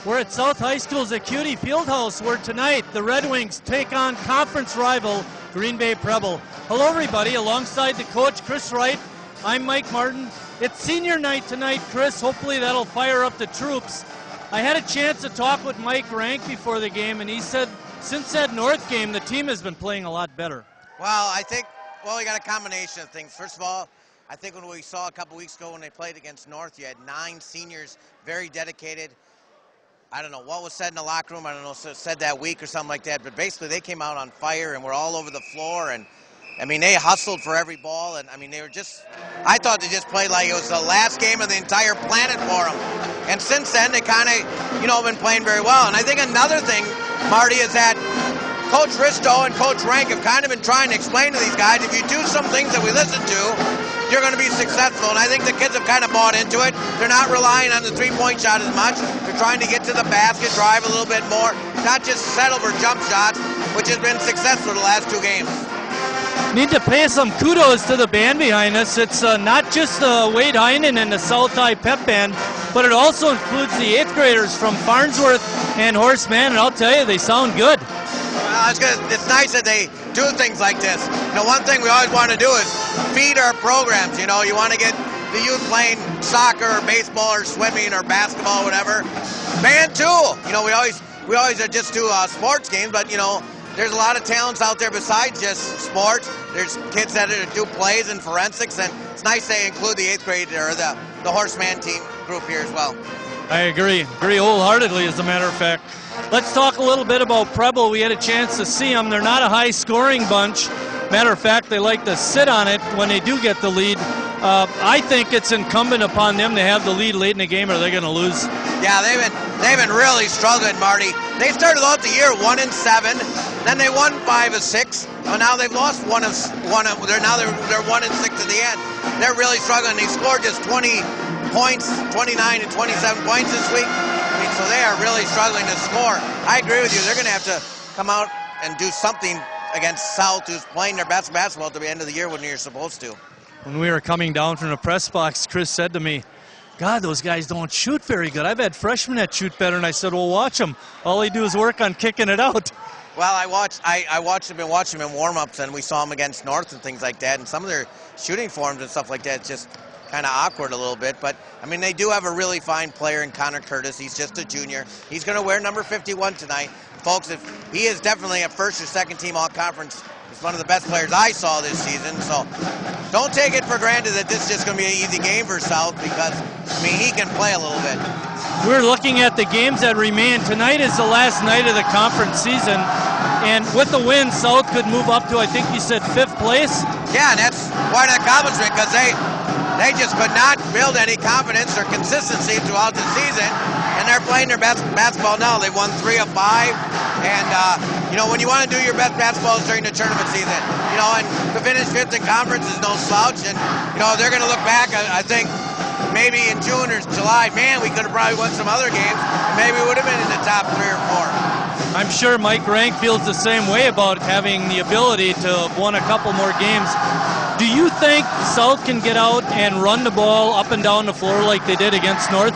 We're at South High School's Acuity Fieldhouse, where tonight the Red Wings take on conference rival Green Bay Preble. Hello everybody, alongside the coach Chris Wright, I'm Mike Martin. It's senior night tonight, Chris. Hopefully that'll fire up the troops. I had a chance to talk with Mike Rank before the game, and he said since that North game, the team has been playing a lot better. Well, I think, we got a combination of things. First of all, I think when we saw a couple weeks ago when they played against North, you had 9 seniors, very dedicated. I don't know what was said in the locker room. I don't know if it said that week or something like that. But basically, they came out on fire and were all over the floor. And, I mean, they hustled for every ball. And, I mean, they were just – I thought they just played like it was the last game of the entire planet for them. And since then, they kind of, been playing very well. And I think another thing, Marty, is that Coach Risto and Coach Rank have kind of been trying to explain to these guys, if you do some things that we listen to, you're going to be successful. And I think the kids have kind of bought into it. They're not relying on the three-point shot as much. They're trying to get to the basket, drive a little bit more, not just settle for jump shots, which has been successful the last 2 games. Need to pay some kudos to the band behind us. It's not just Wade Heinen and the South High Pep Band, but it also includes the 8th graders from Farnsworth and Horseman, and I'll tell you, they sound good. Well, it's nice that they do things like this. One thing we always want to do is feed our programs. You want to get the youth playing soccer or baseball or swimming or basketball or whatever. Band too. We always just do sports games, but there's a lot of talents out there besides just sports. There's kids that do plays and forensics, and it's nice they include the 8th grade or the Horseman team group here as well. I agree wholeheartedly, as a matter of fact. Let's talk a little bit about Preble. We had a chance to see them. They're not a high-scoring bunch. Matter of fact, they like to sit on it when they do get the lead. I think it's incumbent upon them to have the lead late in the game, or they're going to lose. Yeah, they've been really struggling, Marty. They started out the year 1-7, then they won 5 of 6. Well, now they've lost they're 1-6 at the end. They're really struggling. They scored just 20 points, 29 and 27 points this week. So they are really struggling to score. I agree with you. They're going to have to come out and do something against South, who's playing their best basketball at the end of the year when you're supposed to. When we were coming down from the press box, Chris said to me, God, those guys don't shoot very good. I've had freshmen that shoot better, and I said, well, watch them. All they do is work on kicking it out. Well, been watching them in warm-ups, and we saw them against North and things like that, and some of their shooting forms and stuff like that just kind of awkward a little bit. But, I mean, they do have a really fine player in Connor Curtis. He's just a junior. He's going to wear number 51 tonight. Folks, he is definitely a first or second team all-conference. He's one of the best players I saw this season. So don't take it for granted that this is just going to be an easy game for South, because, I mean, he can play a little bit. We're looking at the games that remain. Tonight is the last night of the conference season. And with the win, South could move up to, I think you said, 5th place? Yeah, and that's quite an accomplishment, because they just could not build any confidence or consistency throughout the season, and they're playing their best basketball now. They won 3 of 5, and when you want to do your best basketball is during the tournament season, and to finish 5th in conference is no slouch, and they're going to look back. I think maybe in June or July, man, we could have probably won some other games, and maybe we would have been in the top 3 or 4. I'm sure Mike Rank feels the same way about having the ability to have won a couple more games. Do you think South can get out and run the ball up and down the floor like they did against North?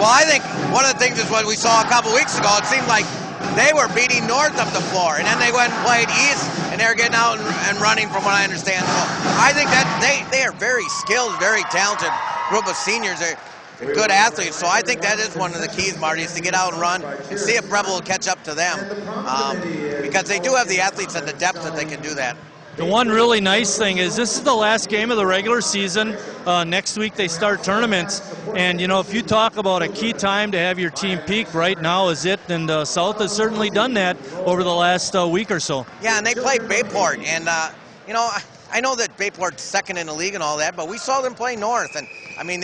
Well, I think one of the things is what we saw a couple weeks ago. It seemed like they were beating North up the floor, and then they went and played East, and they were getting out and running, from what I understand. So I think that they are very skilled, very talented group of seniors. They're good athletes, so I think that is one of the keys, Marty, is to get out and run and see if Preble will catch up to them, because they do have the athletes and the depth that they can do that. The one really nice thing is this is the last game of the regular season. Next week they start tournaments, and if you talk about a key time to have your team peak, right now is it, and South has certainly done that over the last week or so. Yeah, and they played Bayport, and I know that Bayport's second in the league and all that, but we saw them play North, and I mean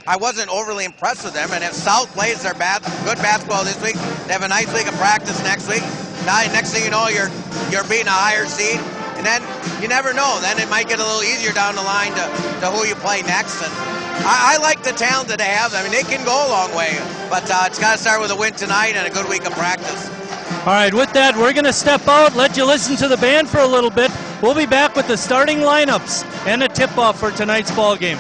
I wasn't overly impressed with them. And if South plays their good basketball this week, they have a nice week of practice next week. Now, next thing you know, you're beating a higher seed, and then you never know. Then it might get a little easier down the line to who you play next. And I like the talent that they have. I mean, they can go a long way, but it's got to start with a win tonight and a good week of practice. All right, with that, we're going to step out, let you listen to the band for a little bit. We'll be back with the starting lineups and a tip-off for tonight's ball game.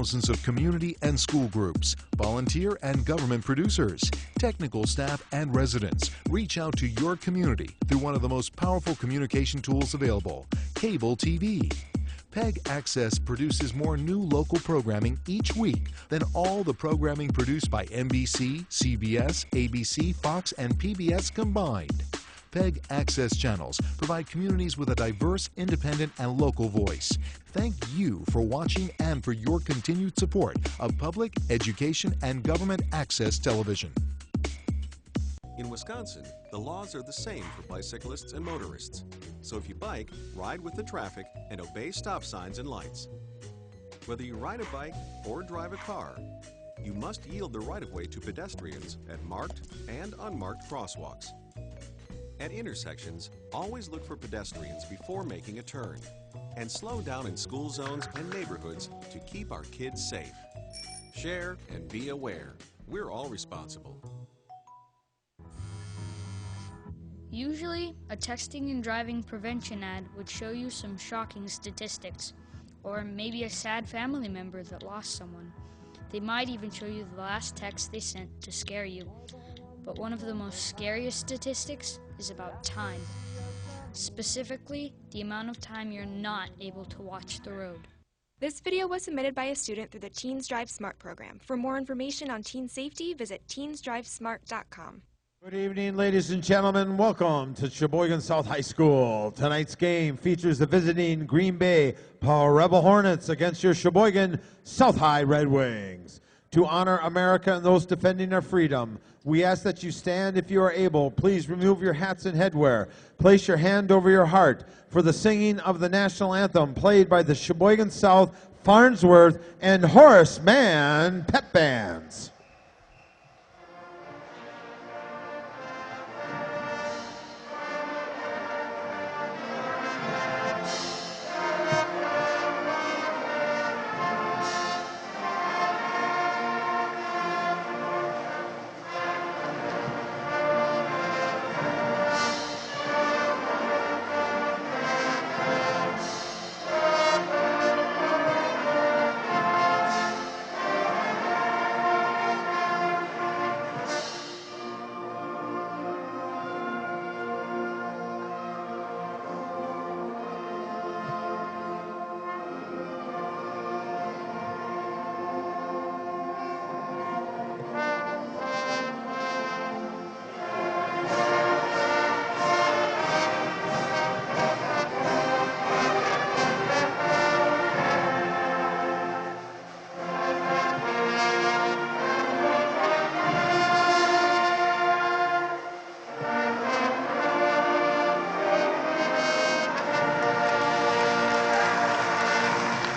thousands of community and school groups, volunteer and government producers, technical staff, and residents reach out to your community through one of the most powerful communication tools available, cable TV. PEG Access produces more new local programming each week than all the programming produced by NBC, CBS, ABC, Fox, and PBS combined. PEG Access channels provide communities with a diverse, independent, and local voice. Thank you for watching and for your continued support of public, education, and government access television. In Wisconsin, the laws are the same for bicyclists and motorists. So if you bike, ride with the traffic and obey stop signs and lights. Whether you ride a bike or drive a car, you must yield the right-of-way to pedestrians at marked and unmarked crosswalks. At intersections, always look for pedestrians before making a turn, and slow down in school zones and neighborhoods to keep our kids safe. Share and be aware. We're all responsible. Usually, a texting and driving prevention ad would show you some shocking statistics, or maybe a sad family member that lost someone. They might even show you the last text they sent to scare you. But one of the most scariest statistics is about time. Specifically, the amount of time you're not able to watch the road. This video was submitted by a student through the Teens Drive Smart program. For more information on teen safety, visit teensdrivesmart.com. Good evening, ladies and gentlemen. Welcome to Sheboygan South High School. Tonight's game features the visiting Green Bay Rebel Hornets against your Sheboygan South High Red Wings. To honor America and those defending our freedom, we ask that you stand if you are able. Please remove your hats and headwear. Place your hand over your heart for the singing of the national anthem played by the Sheboygan South, Farnsworth, and Horace Mann pep bands.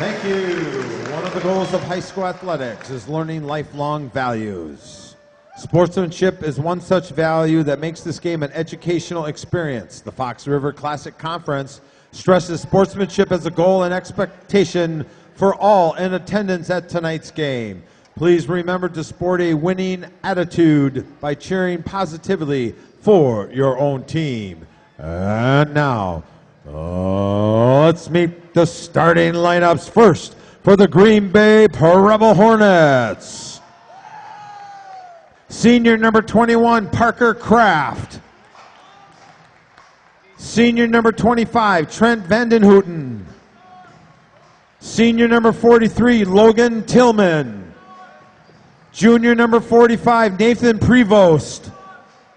Thank you. One of the goals of high school athletics is learning lifelong values. Sportsmanship is one such value that makes this game an educational experience. The Fox River Classic Conference stresses sportsmanship as a goal and expectation for all in attendance at tonight's game. Please remember to sport a winning attitude by cheering positively for your own team. And now, let's meet the starting lineups. First, for the Green Bay Rebel Hornets, senior number 21, Parker Kraft. Senior number 25, Trent Vandenhouten. Senior number 43, Logan Tillman. Junior number 45, Nathan Prevost.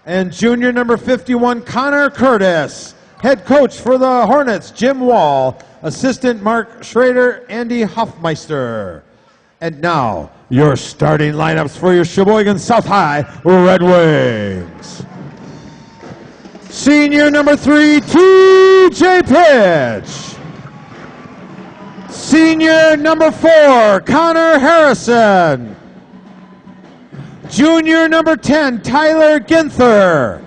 And junior number 51, Connor Curtis. Head coach for the Hornets, Jim Wall. Assistant, Mark Schrader, Andy Hoffmeister. And now, your starting lineups for your Sheboygan South High Red Wings. Senior number 3, T.J. Pitch. Senior number 4, Connor Harrison. Junior number 10, Tyler Ginther.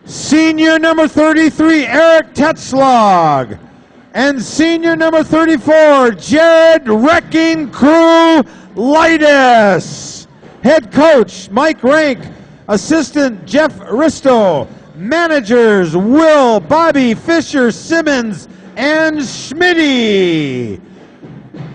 Senior number 33, Eric Tetzlog. And senior number 34, Jared Wrecking Crew Lightis. Head coach, Mike Rank. Assistant, Jeff Risto. Managers, Will, Bobby, Fisher, Simmons, and Schmitty.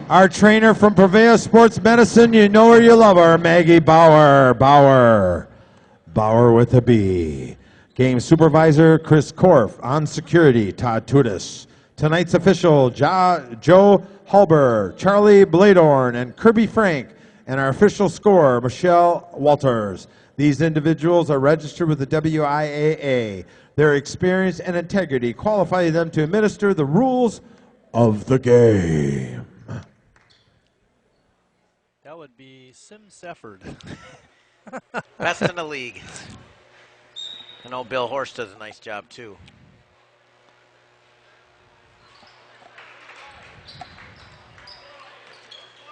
Our trainer from Purveyor Sports Medicine, you know her, you love her, Maggie Bauer. Bauer with a B. Game supervisor, Chris Korf. On security, Todd Tudis. Tonight's official, Joe Halber, Charlie Bladorn, and Kirby Frank. And our official scorer, Michelle Walters. These individuals are registered with the WIAA. Their experience and integrity qualify them to administer the rules of the game. That would be Sim Sefford. Best in the league. I know Bill Horst does a nice job too.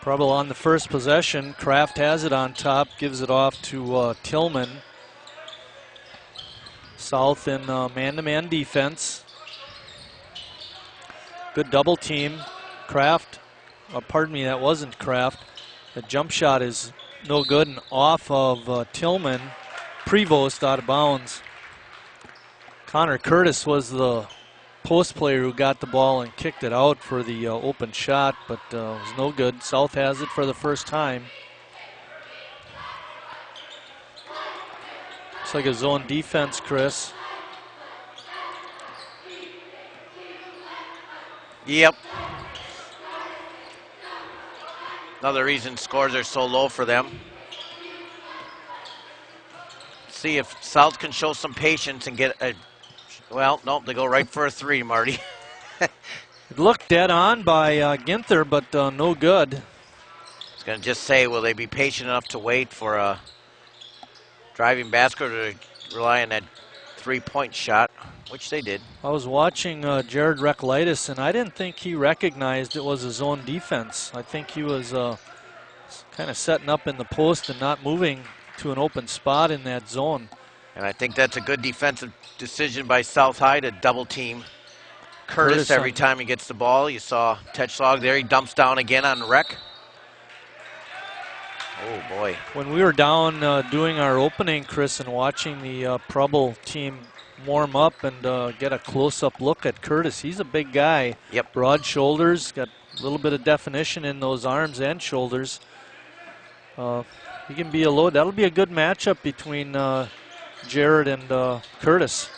Preble on the first possession. Kraft has it on top, gives it off to Tillman. South in man-to-man defense. Good double team. Kraft, pardon me, that wasn't Kraft. The jump shot is no good and off of Tillman. Prevost out of bounds. Connor Curtis was the post player who got the ball and kicked it out for the open shot, but it was no good. South has it for the first time. Looks like a zone defense, Chris. Yep. Another reason scores are so low for them. See if South can show some patience and get a, well, nope, they go right for a three, Marty. It looked dead on by Ginther, but no good. I was going to just say, will they be patient enough to wait for a driving basket or to rely on that three-point shot, which they did. I was watching Jared Recklitis, and I didn't think he recognized it was a zone defense. I think he was kind of setting up in the post and not moving to an open spot in that zone. And I think that's a good defensive decision by South High to double team Curtis every time he gets the ball. You saw Tetschlag there. He dumps down again on the Rec. Oh, boy. When we were down doing our opening, Chris, and watching the Preble team warm up and get a close-up look at Curtis, he's a big guy. Yep. Broad shoulders, got a little bit of definition in those arms and shoulders. He can be a load. That'll be a good matchup between Jared and Curtis.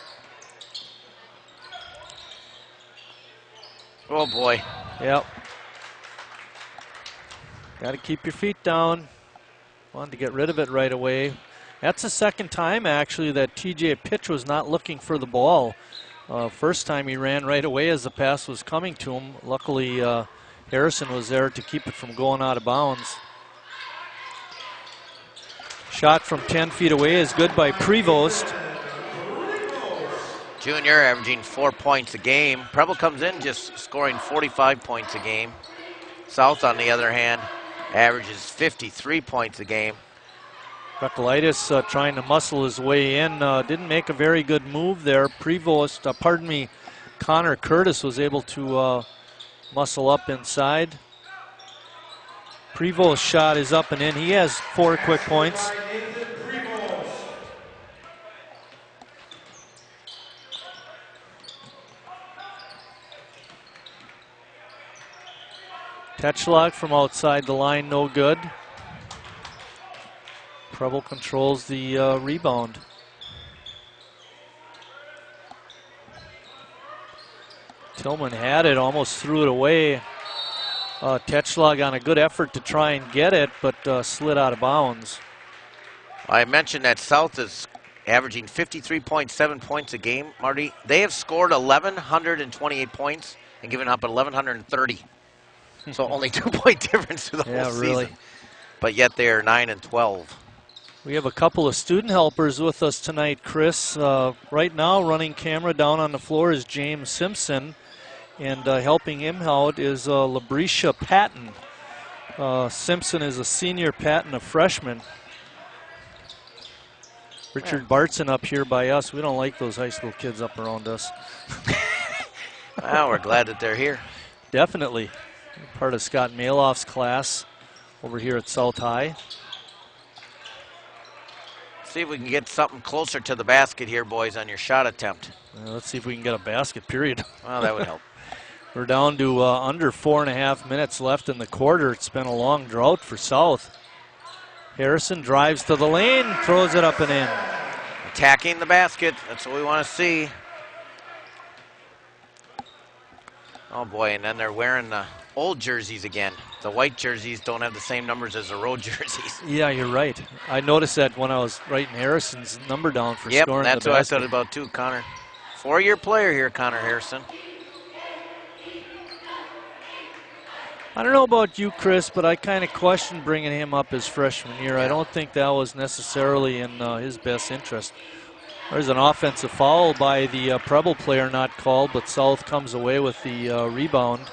Oh, boy. Yep. Got to keep your feet down. Wanted to get rid of it right away. That's the second time, actually, that TJ Pitch was not looking for the ball. First time he ran right away as the pass was coming to him. Luckily, Harrison was there to keep it from going out of bounds. Shot from 10 feet away is good by Prevost. Junior averaging 4 points a game. Preble comes in just scoring 45 points a game. South, on the other hand, averages 53 points a game. Recklitis trying to muscle his way in. Didn't make a very good move there. Prevost, Connor Curtis was able to muscle up inside. Prevost's shot is up and in. He has 4 quick points. Tetschlag from outside the line, no good. Preble controls the rebound. Tillman had it, almost threw it away. Tetschlag on a good effort to try and get it, but slid out of bounds. I mentioned that South is averaging 53.7 points a game, Marty. They have scored 1,128 points and given up 1,130. So only 2-point difference through the whole season. Really. But yet they are 9-12. We have a couple of student helpers with us tonight, Chris. Right now, running camera down on the floor is James Simpson, and helping him out is Labrisha Patton. Simpson is a senior, Patton a freshman. Richard Bartson up here by us. We don't like those high school kids up around us. Well, we're glad that they're here. Definitely. Part of Scott Maloff's class over here at South High. See if we can get something closer to the basket here, boys, on your shot attempt. Let's see if we can get a basket, period. Well, that would help. We're down to under 4.5 minutes left in the quarter. It's been a long drought for South. Harrison drives to the lane, throws it up and in. Attacking the basket. That's what we want to see. Oh boy, and then they're wearing the old jerseys again. The white jerseys don't have the same numbers as the road jerseys. Yeah, you're right. I noticed that when I was writing Harrison's number down for scoring the basket. Yep, that's what I thought about too, Connor. 4-year player here, Connor Harrison. I don't know about you, Chris, but I kind of questioned bringing him up his freshman year. Yeah. I don't think that was necessarily in his best interest. There's an offensive foul by the Preble player not called, but South comes away with the rebound.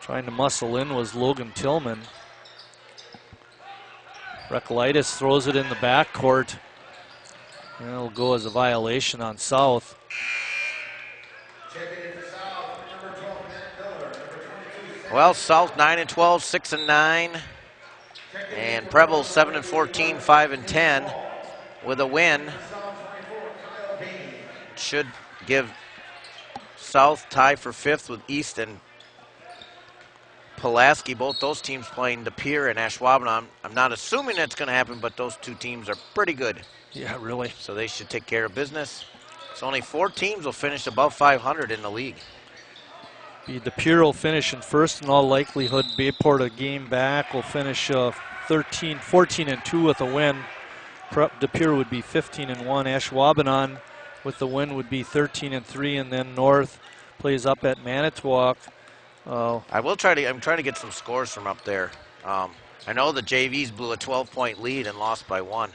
Trying to muscle in was Logan Tillman. Recolaitis throws it in the backcourt. And it'll go as a violation on South. Well, South 9-12, 6-9, and Preble 7-14, 5-10 with a win. Should give South tie for 5th with East and Pulaski. Both those teams playing De Pere and Ashwaubenon. I'm not assuming that's going to happen, but those two teams are pretty good. Yeah, really. So they should take care of business. So only 4 teams will finish above 500 in the league. De Pere will finish in first in all likelihood. Bayport a game back will finish 14-2 with a win. De Pere would be 15-1. Ashwaubenon with the win would be 13-3, and then North plays up at Manitowoc. I'm trying to get some scores from up there. I know the JVs blew a 12-point lead and lost by 1.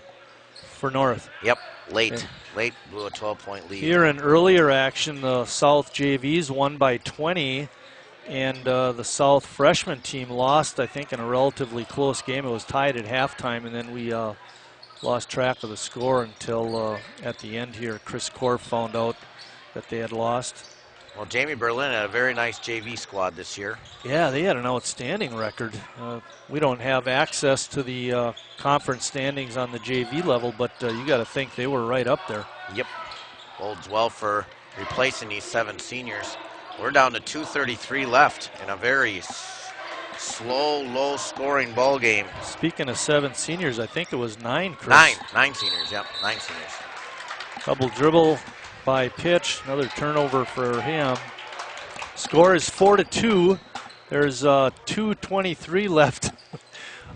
For North. Yep, late. Okay. Late blew a 12-point lead. Here in earlier action, the South JVs won by 20, and the South freshman team lost, I think, in a relatively close game. It was tied at halftime, and then we lost track of the score until at the end here. Chris Korf found out that they had lost. Well, Jamie Berlin had a very nice JV squad this year. Yeah, they had an outstanding record. We don't have access to the conference standings on the JV level, but you got to think they were right up there. Yep. Bodes well for replacing these 7 seniors. We're down to 2:33 left in a very slow, low-scoring ball game. Speaking of 7 seniors, I think it was 9, Chris. 9 seniors, yep, 9 seniors. Double dribble by Pitch, another turnover for him. Score is 4-2. There's 2:23 left.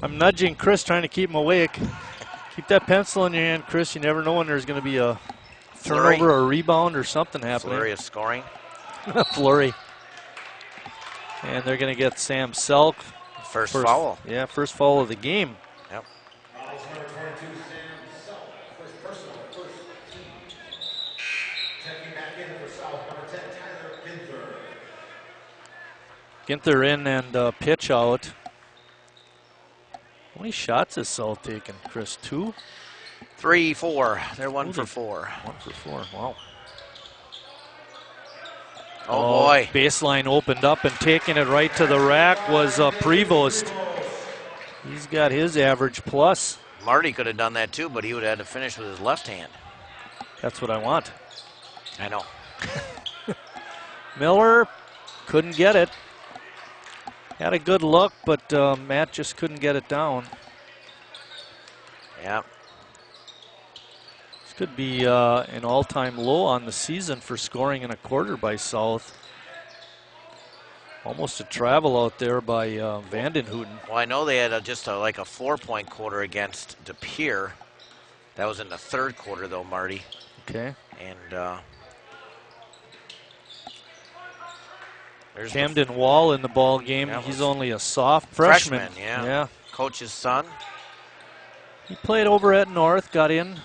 I'm nudging Chris, trying to keep him awake. Keep that pencil in your hand, Chris. You never know when there's going to be a turnover or a rebound or something happening. Flurry of scoring. Flurry. And they're going to get Sam Selk. First foul. Yeah, first foul of the game. Yep. Ginther in and Pitch out. How many shots has South taken, Chris? 2? 3, 4. They're 1 for 4. 1 for 4, wow. Oh boy. Baseline opened up and taking it right to the rack was Prevost. He's got his average plus. Marty could have done that too, but he would have had to finish with his left hand. That's what I want. I know. Miller couldn't get it. Had a good look, but Matt just couldn't get it down. Yeah. This could be an all-time low on the season for scoring in a quarter by South. Almost a travel out there by Vandenhouten. Well, I know they had like a 4-point quarter against De Pere. That was in the 3rd quarter, though, Marty. Okay. And there's Camden Wall in the ball game. Yeah, he's only a soft freshman. Yeah. Coach's son. He played over at North, got in.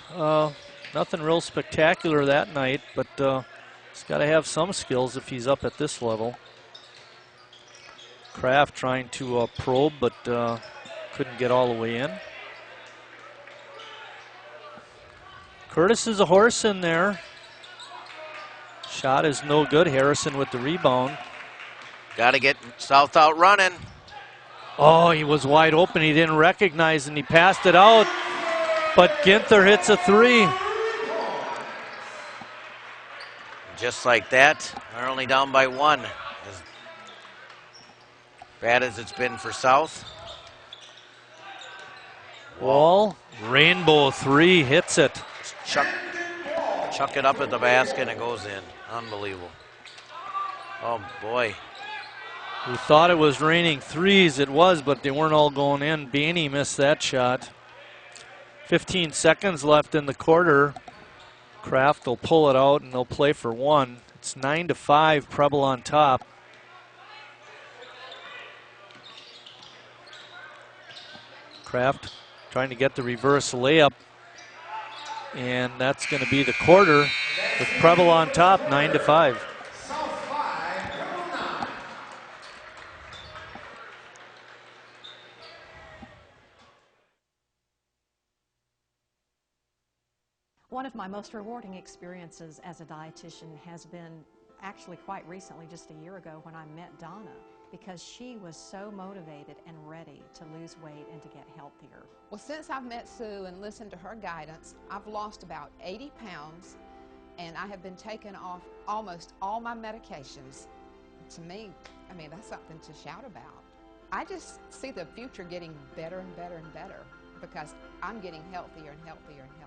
Nothing real spectacular that night, but he's got to have some skills if he's up at this level. Kraft trying to probe, but couldn't get all the way in. Curtis is a horse in there. Shot is no good. Harrison with the rebound. Got to get South out running. Oh, he was wide open. He didn't recognize, and he passed it out. But Ginther hits a 3. Just like that, they're only down by 1. As Bad as it's been for South. Wall, rainbow three, hits it. Chuck it up at the basket and it goes in. Unbelievable. Oh boy. We thought it was raining threes. It was, but they weren't all going in. Bainey missed that shot. 15 seconds left in the quarter. Kraft will pull it out and they'll play for one. It's 9-5, Preble on top. Kraft trying to get the reverse layup. And that's going to be the quarter with Preble on top, 9-5. One of my most rewarding experiences as a dietitian has been actually quite recently, just a year ago, when I met Donna, because she was so motivated and ready to lose weight and to get healthier. Well, since I've met Sue and listened to her guidance, I've lost about 80 pounds, and I have been taking off almost all my medications. To me, I mean, that's something to shout about. I just see the future getting better and better and better because I'm getting healthier and healthier and healthier.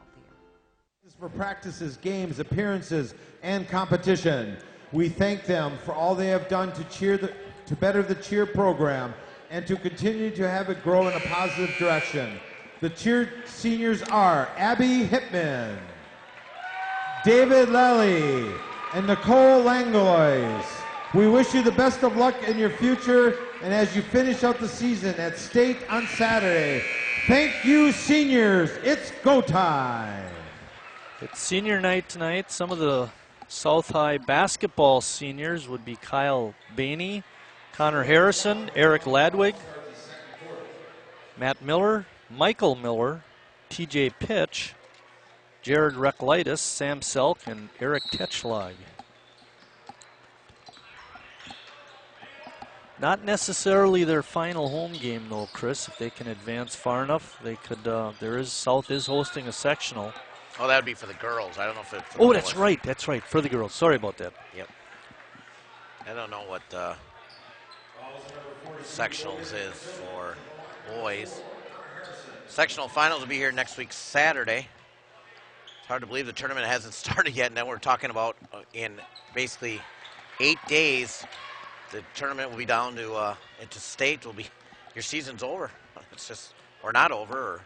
For practices, games, appearances, and competition. We thank them for all they have done to better the cheer program and to continue to have it grow in a positive direction. The cheer seniors are Abby Hipman, David Lally, and Nicole Langlois. We wish you the best of luck in your future and as you finish out the season at State on Saturday. Thank you, seniors. It's go time. It's senior night tonight. Some of the South High basketball seniors would be Kyle Bainey, Connor Harrison, Eric Ladwig, Matt Miller, Michael Miller, TJ Pitch, Jared Reklitis, Sam Selk, and Eric Tetschlag. Not necessarily their final home game though, Chris. If they can advance far enough, they could. South is hosting a sectional. Oh, that would be for the girls. I don't know if it's for Oh, the that's boys. right. That's right. For the girls. Sorry about that. Yep. I don't know what sectionals is for boys. Sectional finals will be here next week, Saturday. It's hard to believe the tournament hasn't started yet, and then we're talking about in basically 8 days, the tournament will be down to into state. Will be your season's over. It's just or not over,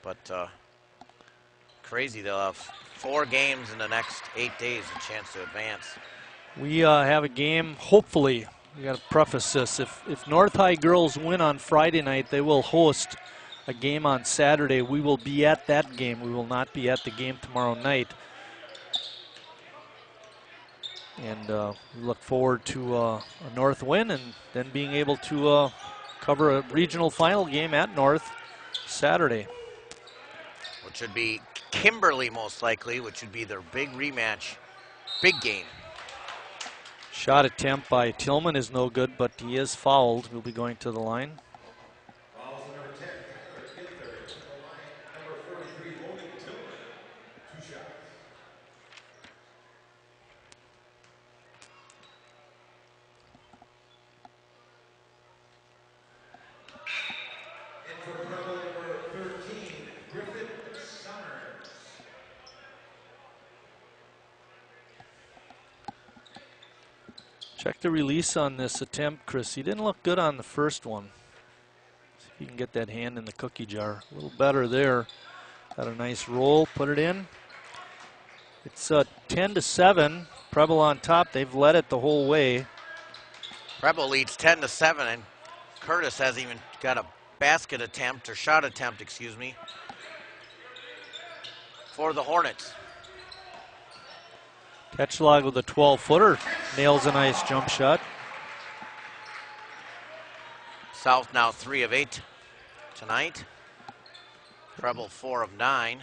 but. Crazy, they'll have 4 games in the next 8 days, a chance to advance. We have a game, hopefully, we got to preface this, if North High girls win on Friday night, they will host a game on Saturday. We will be at that game. We will not be at the game tomorrow night. And we look forward to a North win and then being able to cover a regional final game at North Saturday. Which would be Kimberly most likely, which would be their big rematch, big game. Shot attempt by Tillman is no good, but he is fouled. He'll be going to the line. Fouls number 10, Tyler Ginther, to the line. Number 43, Logan Tillman, 2 shots. And for Preble number 13, Griffin Summers. Check the release on this attempt, Chris. He didn't look good on the first one. See if you can get that hand in the cookie jar. A little better there. Got a nice roll, put it in. It's 10-7. Preble on top. They've led it the whole way. Preble leads 10-7, and Curtis hasn't even got a basket attempt, or shot attempt, excuse me, for the Hornets. Tetschlag with a 12-footer. Nails a nice jump shot. South now 3 of 8 tonight. Preble 4 of 9.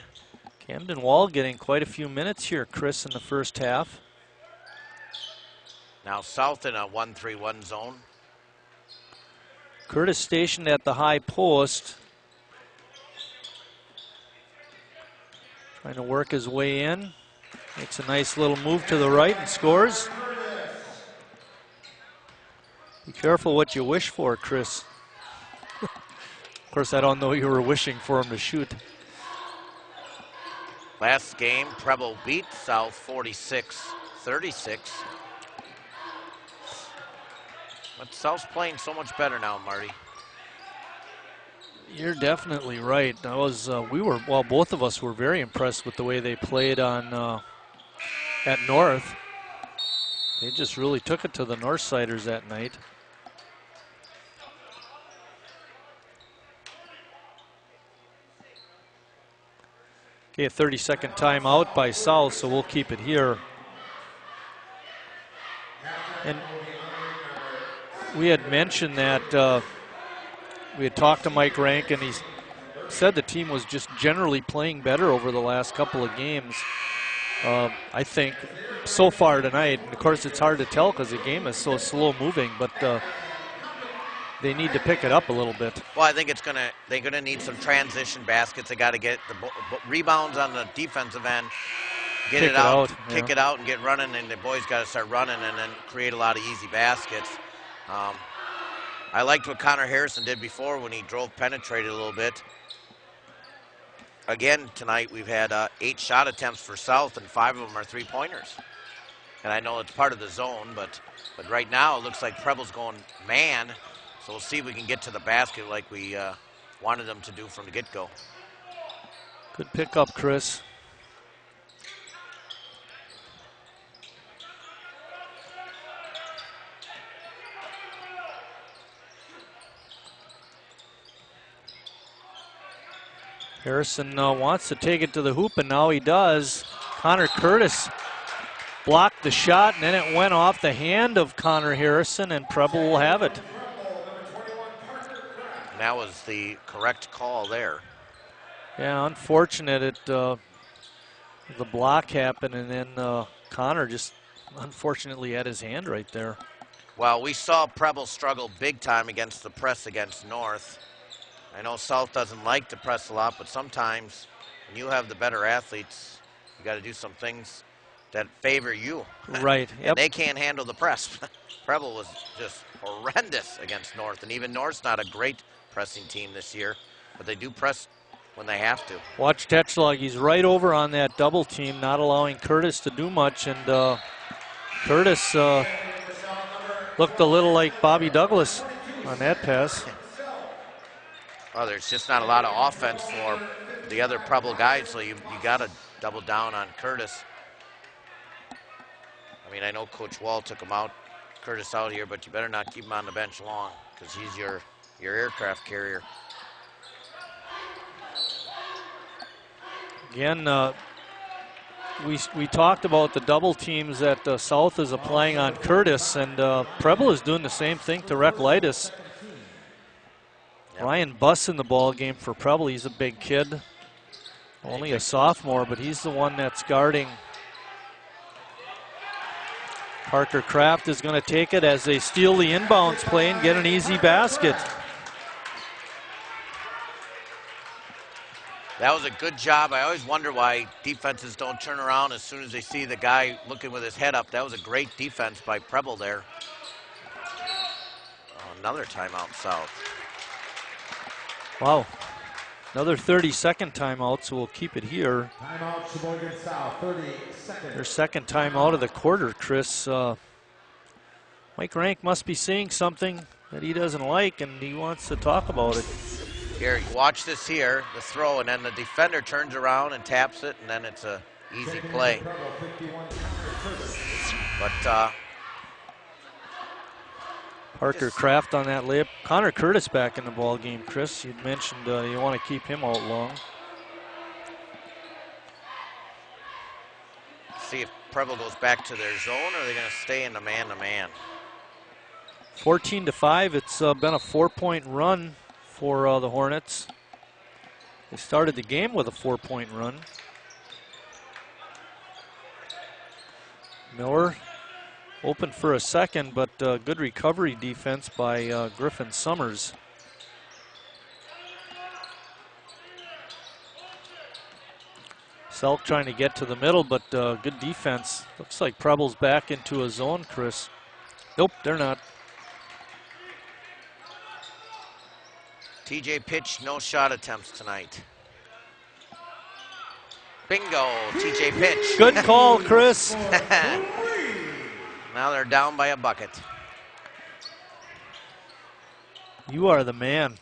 Camden Wall getting quite a few minutes here, Chris, in the first half. Now South in a 1-3-1 zone. Curtis stationed at the high post. Trying to work his way in. Makes a nice little move to the right and scores. Be careful what you wish for, Chris. Of course, I don't know you were wishing for him to shoot. Last game, Preble beat South 46-36. But South's playing so much better now, Marty. You're definitely right. That was both of us were very impressed with the way they played on at North. They just really took it to the Northsiders that night. Okay, a 30-second timeout by South, so we'll keep it here. And we had mentioned that we had talked to Mike Rank, and he said the team was just generally playing better over the last couple of games. I think so far tonight. And of course, it's hard to tell because the game is so slow moving, but they need to pick it up a little bit. Well, I think they're gonna need some transition baskets. They got to get the rebounds on the defensive end, get it out, kick it out, and get running. And the boys got to start running and then create a lot of easy baskets. I liked what Connor Harrison did before when he drove penetrated a little bit. Again, tonight we've had 8 shot attempts for South, and 5 of them are three-pointers. And I know it's part of the zone, but right now it looks like Preble's going man. So we'll see if we can get to the basket like we wanted them to do from the get-go. Good pickup, Chris. Harrison wants to take it to the hoop, and now he does. Connor Curtis blocked the shot, and then it went off the hand of Connor Harrison, and Preble will have it. And that was the correct call there. Yeah, unfortunate. The block happened, and then Connor just unfortunately had his hand right there. Well, we saw Preble struggle big time against the press against North. I know South doesn't like to press a lot, but sometimes when you have the better athletes, you got to do some things that favor you. Right. Yep. And they can't handle the press. Preble was just horrendous against North, and even North's not a great pressing team this year, but they do press when they have to. Watch Tetschlag. He's right over on that double team, not allowing Curtis to do much, and Curtis looked a little like Bobby Douglas on that pass. Well, there's just not a lot of offense for the other Preble guys, so you got to double down on Curtis. I mean, I know Coach Wall took Curtis out here, but you better not keep him on the bench long because he's your aircraft carrier. Again, we talked about the double teams that South is applying on Curtis, and Preble is doing the same thing to Reklitis. Yep. Ryan Buss in the ball game for Preble. He's a big kid, only a sophomore, but he's the one that's guarding. Parker Kraft is going to take it as they steal the inbounds play and get an easy basket. That was a good job. I always wonder why defenses don't turn around as soon as they see the guy looking with his head up. That was a great defense by Preble there. Oh, another timeout, South. Wow. Another 30-second timeout, so we'll keep it here. Timeout, Sheboygan South, 30 seconds. Their second timeout of the quarter, Chris. Mike Rank must be seeing something that he doesn't like, and he wants to talk about it. Here, watch this here, the throw, and then the defender turns around and taps it, and then it's a easy play. But Parker Kraft on that layup. Connor Curtis back in the ball game, Chris. You'd mentioned you want to keep him out long. See if Preble goes back to their zone, or are they going to stay in the man-to-man? 14-5. It's been a 4-point run for the Hornets. They started the game with a 4-point run. Miller open for a second, but good recovery defense by Griffin Summers. Selk trying to get to the middle, but good defense. Looks like Preble's back into a zone, Chris. Nope, they're not. TJ pitch, no shot attempts tonight. Bingo, TJ pitch. Good call, Chris. Now they're down by a bucket. You are the man.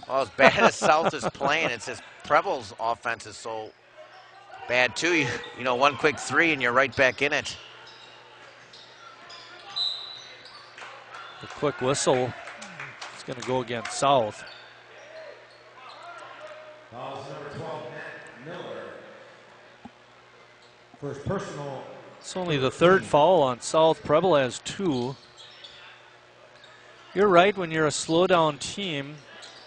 Well, as bad as South is playing, it's just Preble's offense is so bad too. You know, one quick three and you're right back in it. The quick whistle is going to go against South. Fouls number 12, Matt Miller. First personal. It's only the third foul on South. Preble has 2. You're right, when you're a slow down team,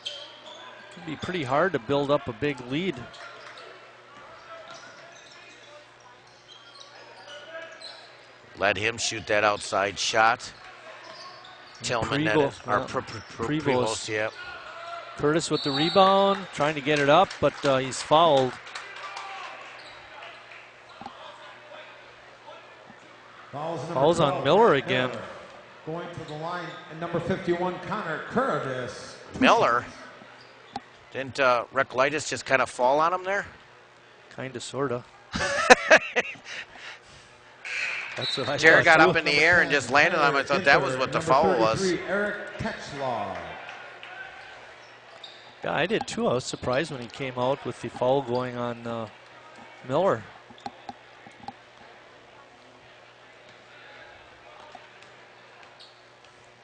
it can be pretty hard to build up a big lead. Let him shoot that outside shot. Tillman, that is, or Prevost, yeah. Curtis with the rebound, trying to get it up, but he's fouled. Fouls on Miller again. Going to the line, and number 51, Connor Curtis. Miller? Didn't Reclitus just kind of fall on him there? Kind of, sort of. That's what I Jared got too. up in the air and just landed on him. I thought that was what the foul was. Eric Tetchlaw. Yeah, I did too. I was surprised when he came out with the foul going on Miller.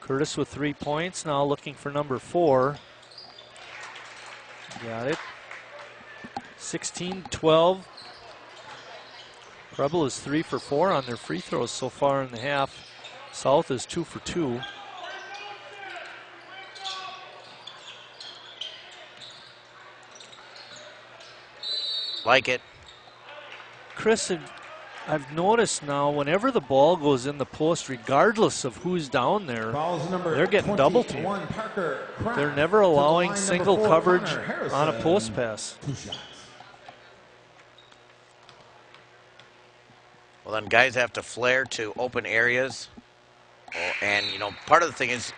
Curtis with 3 points, now looking for number 4. Got it. 16-12. Preble is 3 for 4 on their free throws so far in the half. South is 2 for 2. Like it. Chris, I've noticed now whenever the ball goes in the post, regardless of who's down there, they're getting double teamed. They're never allowing single coverage on a post pass. Well, then guys have to flare to open areas. And, you know, part of the thing is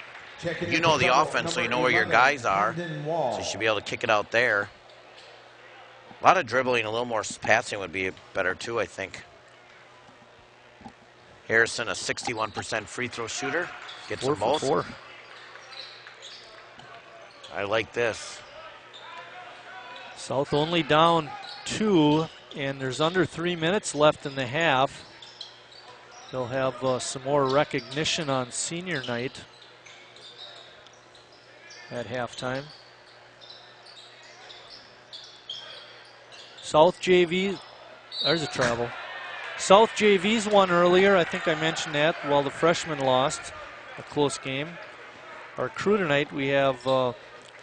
you know the offense, so you know where your guys are. So you should be able to kick it out there. A lot of dribbling, a little more passing would be better too, I think. Harrison, a 61% free throw shooter. Gets them both. 4 for 4. I like this. South only down 2, and there's under 3 minutes left in the half. They'll have some more recognition on senior night at halftime. South JV, there's a travel. South JV's won earlier. I think I mentioned that while the freshmen lost a close game. Our crew tonight, we have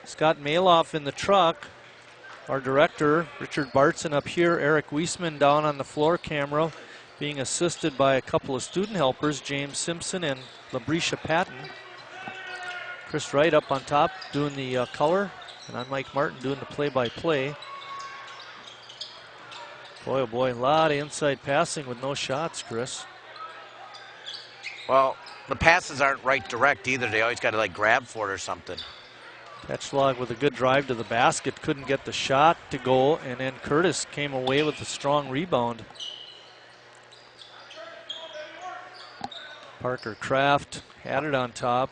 Scott Maloff in the truck. Our director, Richard Bartson, up here. Eric Wiesman down on the floor camera, being assisted by a couple of student helpers, James Simpson and Labrisha Patton. Chris Wright up on top doing the color, and I'm Mike Martin doing the play-by-play. Boy, oh boy, a lot of inside passing with no shots, Chris. Well, the passes aren't right direct either. They always got to like grab for it or something. Tetchlaw with a good drive to the basket, couldn't get the shot to go, and then Curtis came away with a strong rebound. Parker Kraft had it on top.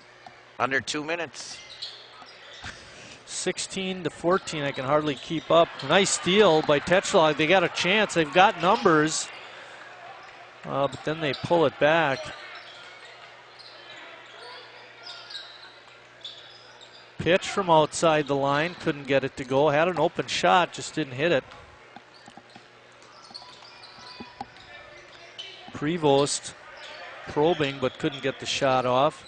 Under 2 minutes. 16-14, I can hardly keep up. Nice steal by Tetchlaw. They got a chance. They've got numbers, but then they pull it back. Pitch from outside the line, couldn't get it to go. Had an open shot, just didn't hit it. Prevost probing, but couldn't get the shot off.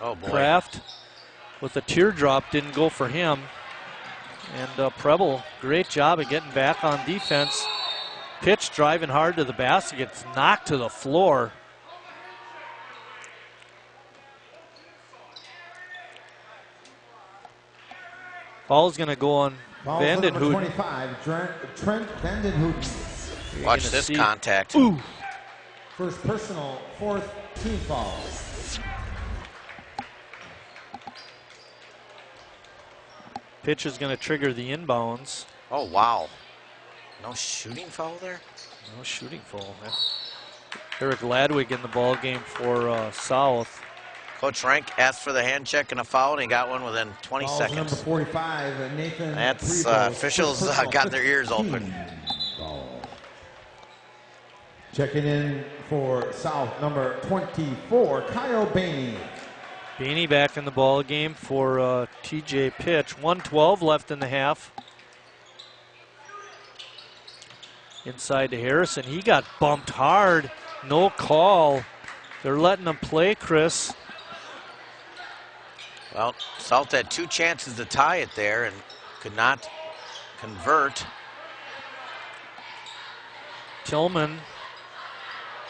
Oh boy. Kraft with a teardrop, didn't go for him. And Preble, great job of getting back on defense. Pitch driving hard to the basket, gets knocked to the floor. Foul's going to go on Vandenhouten. 25, Trent Vandenhouten. Watch this contact. Ooh. First personal, 4th team foul. Pitch is going to trigger the inbounds. Oh, wow. No shooting foul there? No shooting foul. Eric Ladwig in the ball game for South. Coach Rank asked for the hand check and a foul, and he got one within 20 Ball's seconds. number 45, Nathan. That's Prevost. officials got their ears open. Ball. Checking in for South, number 24, Kyle Bainey. Bainey back in the ball game for TJ Pitch. 1:12 left in the half. Inside to Harrison. He got bumped hard. No call. They're letting him play, Chris. Well, South had 2 chances to tie it there and could not convert. Tillman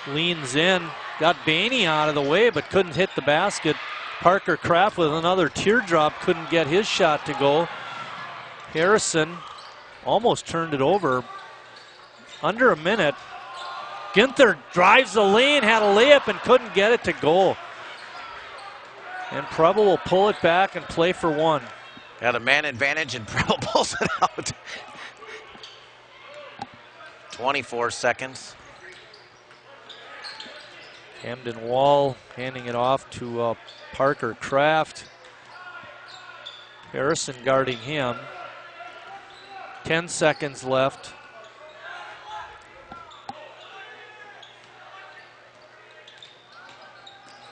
leans in, got Bainey out of the way, but couldn't hit the basket. Parker Kraft with another teardrop, couldn't get his shot to go. Harrison almost turned it over. Under a minute. Ginther drives the lane, had a layup and couldn't get it to go. And Preble will pull it back and play for 1. Got a man advantage and Preble pulls it out. 24 seconds. Camden Wall handing it off to Parker Kraft. Harrison guarding him. 10 seconds left.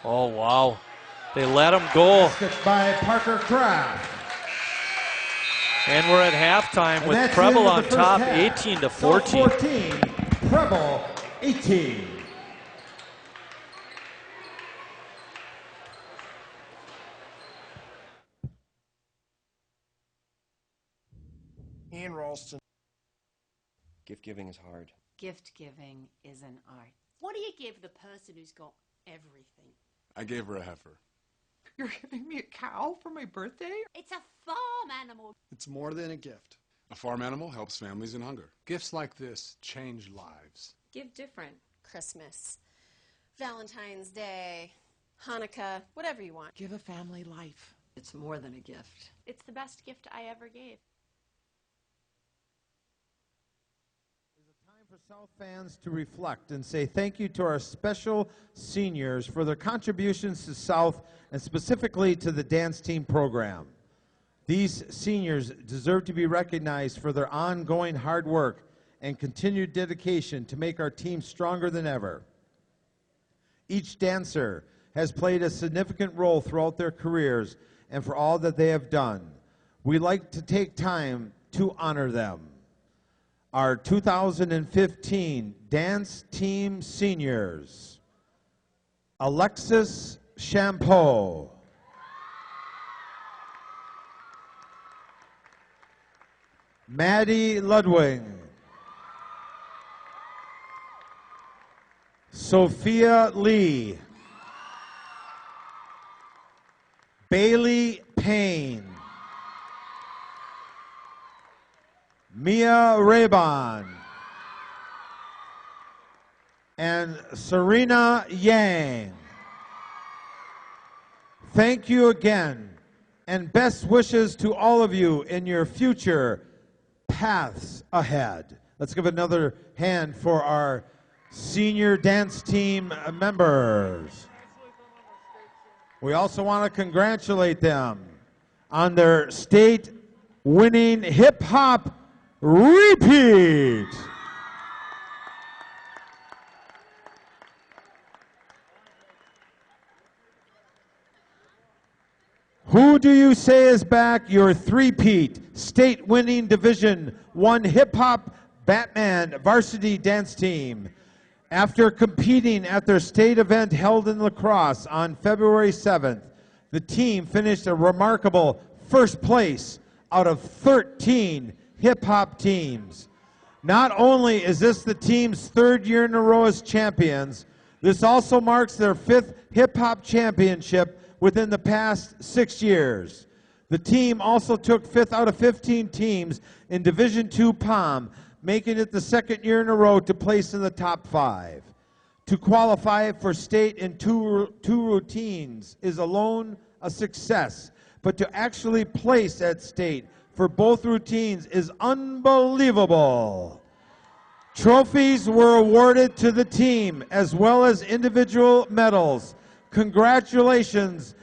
Oh, wow. They let him go. Basket by Parker Kraft. And we're at halftime And with that's Preble the on first top, half. 18 to South 14. 14, Preble 18. Ian Ralston. Gift giving is hard. Gift giving is an art. What do you give the person who's got everything? I gave her a heifer. You're giving me a cow for my birthday? It's a farm animal. It's more than a gift. A farm animal helps families in hunger. Gifts like this change lives. Give different. Christmas, Valentine's Day, Hanukkah, whatever you want. Give a family life. It's more than a gift. It's the best gift I ever gave. Time for South fans to reflect and say thank you to our special seniors for their contributions to South and specifically to the dance team program. These seniors deserve to be recognized for their ongoing hard work and continued dedication to make our team stronger than ever. Each dancer has played a significant role throughout their careers and for all that they have done. We like to take time to honor them. Our 2015 Dance Team Seniors, Alexis Champeau, Maddie Ludwig, Sophia Lee, Bailey Payne, Mia Raybon, and Serena Yang. Thank you again, and best wishes to all of you in your future paths ahead. Let's give another hand for our senior dance team members. We also want to congratulate them on their state winning hip hop repeat. Who do you say is back? Your three-peat, state-winning Division I hip-hop Batman varsity dance team. After competing at their state event held in La Crosse on February 7th, the team finished a remarkable first place out of 13 hip-hop teams. Not only is this the team's third year in a row as champions, this also marks their fifth hip-hop championship within the past 6 years. The team also took fifth out of 15 teams in Division II POM, making it the second year in a row to place in the top 5. To qualify for state in two routines is alone a success, but to actually place at state for both routines is unbelievable. Trophies were awarded to the team as well as individual medals. Congratulations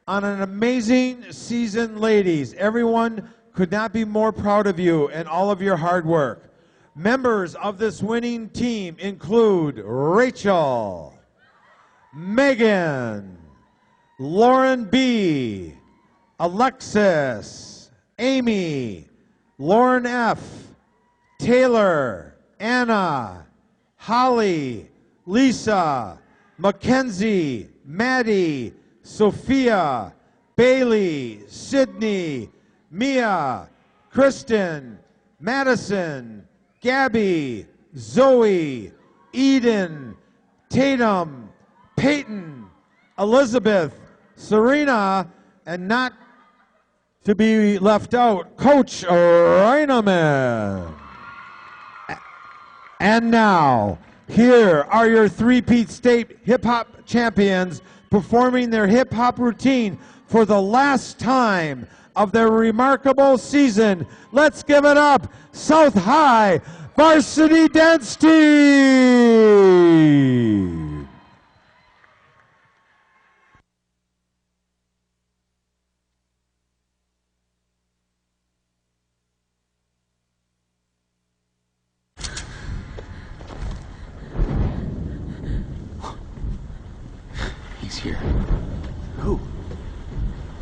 on an amazing season, ladies. Everyone could not be more proud of you and all of your hard work. Members of this winning team include Rachel, Megan, Lauren B., Alexis, Amy, Lauren F., Taylor, Anna, Holly, Lisa, Mackenzie, Maddie, Sophia, Bailey, Sydney, Mia, Kristen, Madison, Gabby, Zoe, Eden, Tatum, Peyton, Elizabeth, Serena, and not to be left out, Coach Reineman. And now, here are your three-peat state hip-hop champions performing their hip-hop routine for the last time of their remarkable season. Let's give it up, South High Varsity Dance Team! He's here. Who?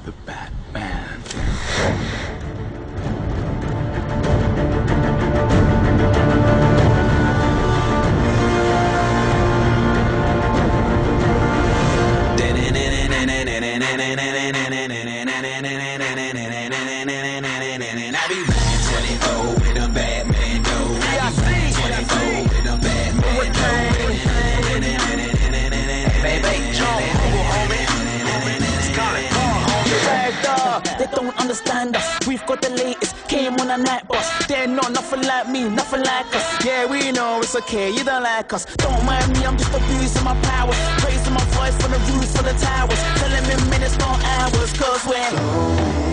The Batman. I be back 24 with a Batman though. I be 24 with a Batman baby, jump, homie. They don't understand us. We've got the latest, came on a night bus. They're not nothing like me, nothing like us. Yeah, we know it's okay, you don't like us. Don't mind me, I'm just abusing my powers. Raising my voice from the roofs of the towers. Telling me minutes, not hours, cause we're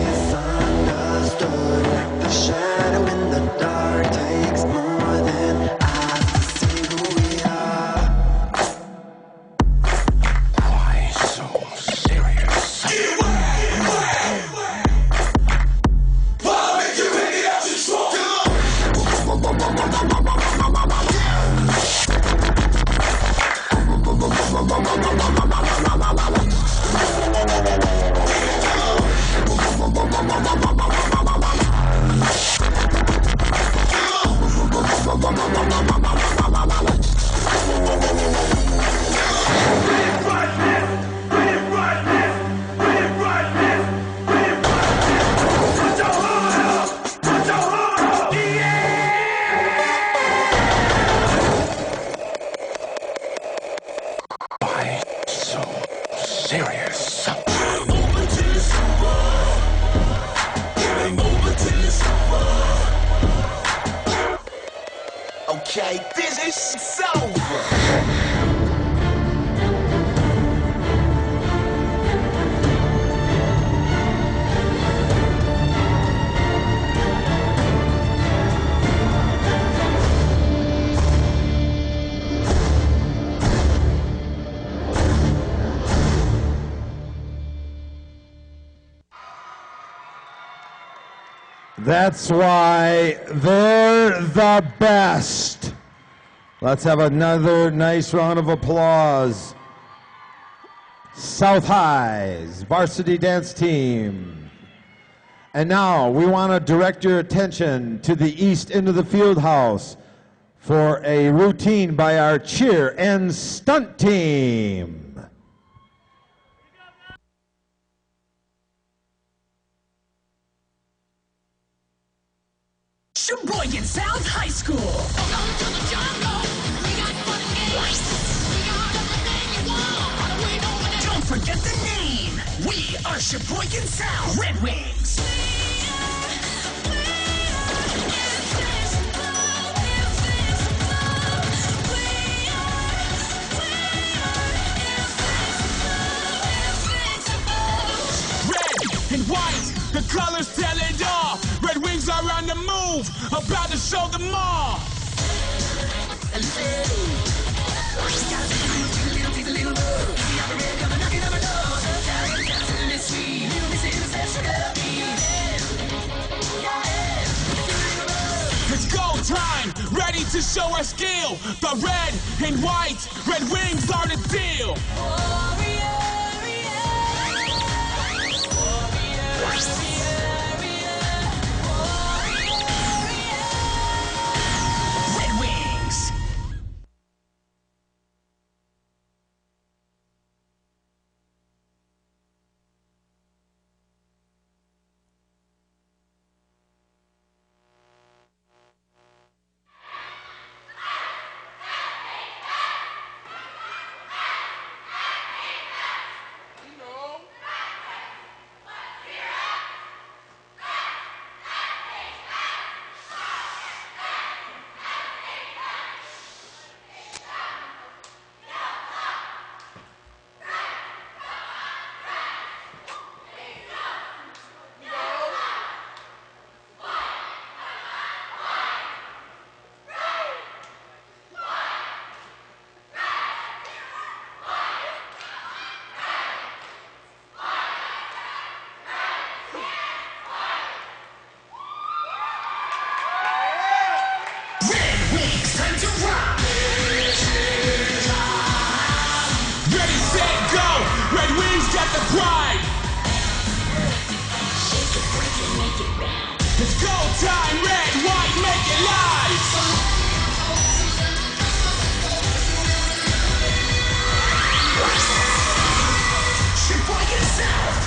misunderstood. Like the shadow in the dark takes more than eyes to see who we are. Why so serious? Okay, this is over. That's why they're the best. Let's have another nice round of applause. South High's varsity dance team. And now we want to direct your attention to the east end of the field house for a routine by our cheer and stunt team. Sheboygan South High School. Welcome to the jungle. We got fun and games. We got everything you want. How do we know what it is? Don't forget the name. We are Sheboygan South Red Wings. Red and white, the colors tell it all. Red Wings show them all. It's go time, ready to show our skill. The red and white, Red Wings are the deal. Red Wings. It's go time, red, white, make it live! Sheboygan South!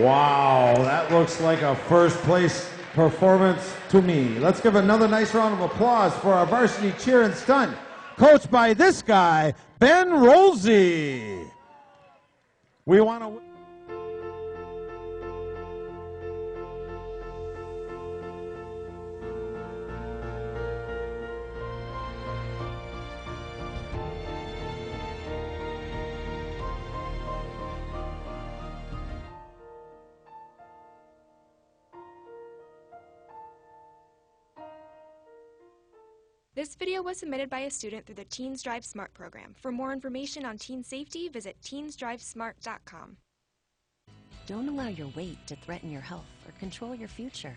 Wow, that looks like a first place performance to me. Let's give another nice round of applause for our varsity cheer and stunt, coached by this guy, Ben Rolsey. We want to... This video was submitted by a student through the Teens Drive Smart program. For more information on teen safety, visit teensdrivesmart.com. Don't allow your weight to threaten your health or control your future.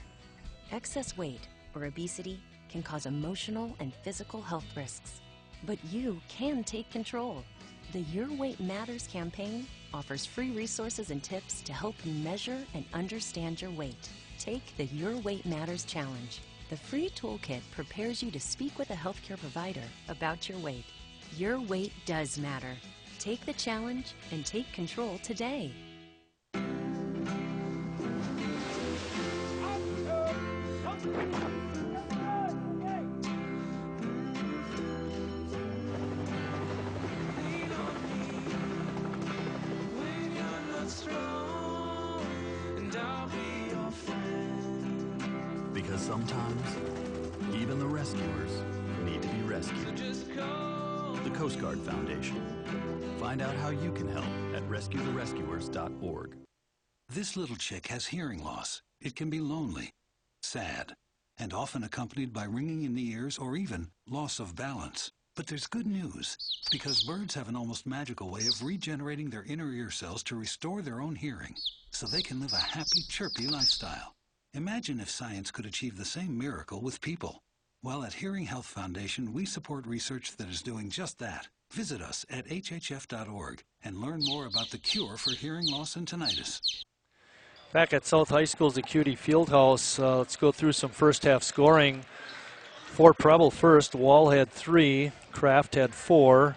Excess weight or obesity can cause emotional and physical health risks. But you can take control. The Your Weight Matters campaign offers free resources and tips to help you measure and understand your weight. Take the Your Weight Matters Challenge. The free toolkit prepares you to speak with a healthcare provider about your weight. Your weight does matter. Take the challenge and take control today. Because sometimes, even the rescuers need to be rescued. The Coast Guard Foundation. Find out how you can help at rescuetherescuers.org. This little chick has hearing loss. It can be lonely, sad, and often accompanied by ringing in the ears or even loss of balance. But there's good news, because birds have an almost magical way of regenerating their inner ear cells to restore their own hearing, so they can live a happy, chirpy lifestyle. Imagine if science could achieve the same miracle with people. Well, at Hearing Health Foundation, we support research that is doing just that. Visit us at hhf.org and learn more about the cure for hearing loss and tinnitus. Back at South High School's Acuity Fieldhouse, let's go through some first half scoring. For Preble first, Wall had 3, Kraft had 4,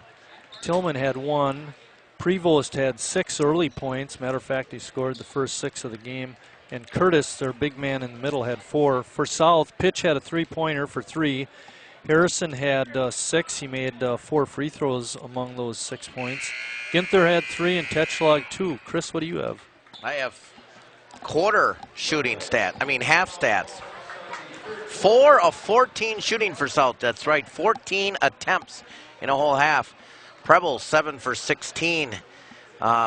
Tillman had 1, Prevost had 6 early points. Matter of fact, he scored the first 6 of the game. And Curtis, their big man in the middle, had 4. For South, Pitch had a 3-pointer for 3. Harrison had 6. He made 4 free throws among those 6 points. Ginther had 3 and Tetschlag 2. Chris, what do you have? I have quarter shooting half stats. 4 of 14 shooting for South. That's right, 14 attempts in a whole half. Preble 7 for 16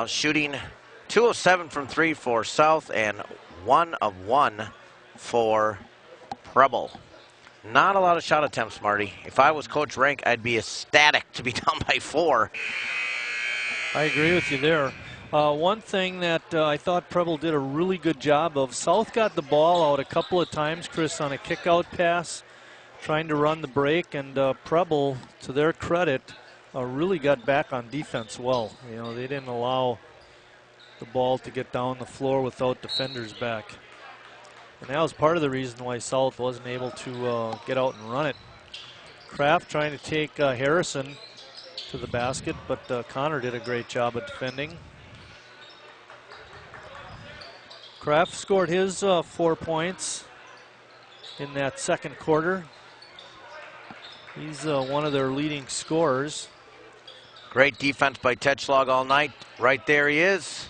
shooting 2 of 7 from 3 for South and 1 of 1 for Preble. Not a lot of shot attempts, Marty. If I was Coach Rank, I'd be ecstatic to be down by 4. I agree with you there. One thing that I thought Preble did a really good job of, South got the ball out a couple of times, Chris, on a kick-out pass, trying to run the break, and Preble, to their credit, really got back on defense well. You know, they didn't allow the ball to get down the floor without defenders back. And that was part of the reason why South wasn't able to get out and run it. Kraft trying to take Harrison to the basket, but Connor did a great job of defending. Kraft scored his 4 points in that second quarter. He's one of their leading scorers. Great defense by Tetschlag all night. Right there he is.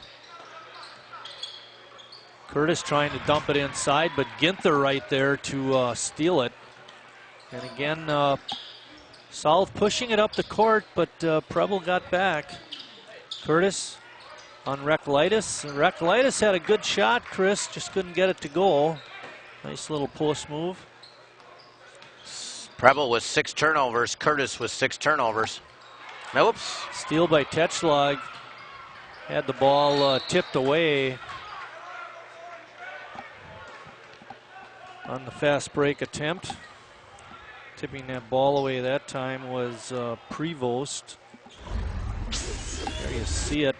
Curtis trying to dump it inside, but Ginther right there to steal it. And again, South pushing it up the court, but Preble got back. Curtis on Reklitis. And Reklitis had a good shot, Chris, just couldn't get it to go. Nice little post move. Preble with 6 turnovers. Curtis with 6 turnovers. Oops. Steal by Tetschlag. Had the ball tipped away on the fast break attempt. Tipping that ball away that time was Prevost. There you see it.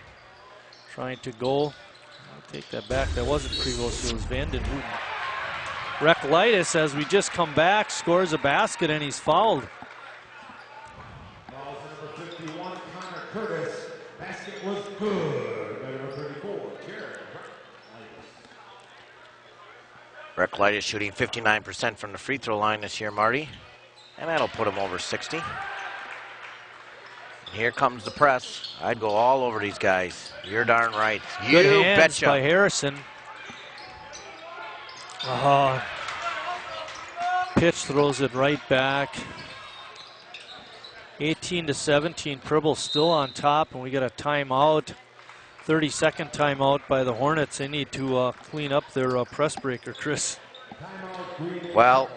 Trying to go. I'll take that back. That wasn't Prevost, it was Vanden Hooten. Reklitis, as we just come back, scores a basket and he's fouled. Fouls number 51, Connor Curtis. Basket was good by number 34, Jared Reklitis shooting 59% from the free throw line this year, Marty. And that'll put him over 60. And here comes the press. I'd go all over these guys. You're darn right. Good You hands betcha. by Harrison. Pitch throws it right back. 18-17. Preble still on top, and we got a timeout. 30-second timeout by the Hornets. They need to clean up their press breaker, Chris. Well,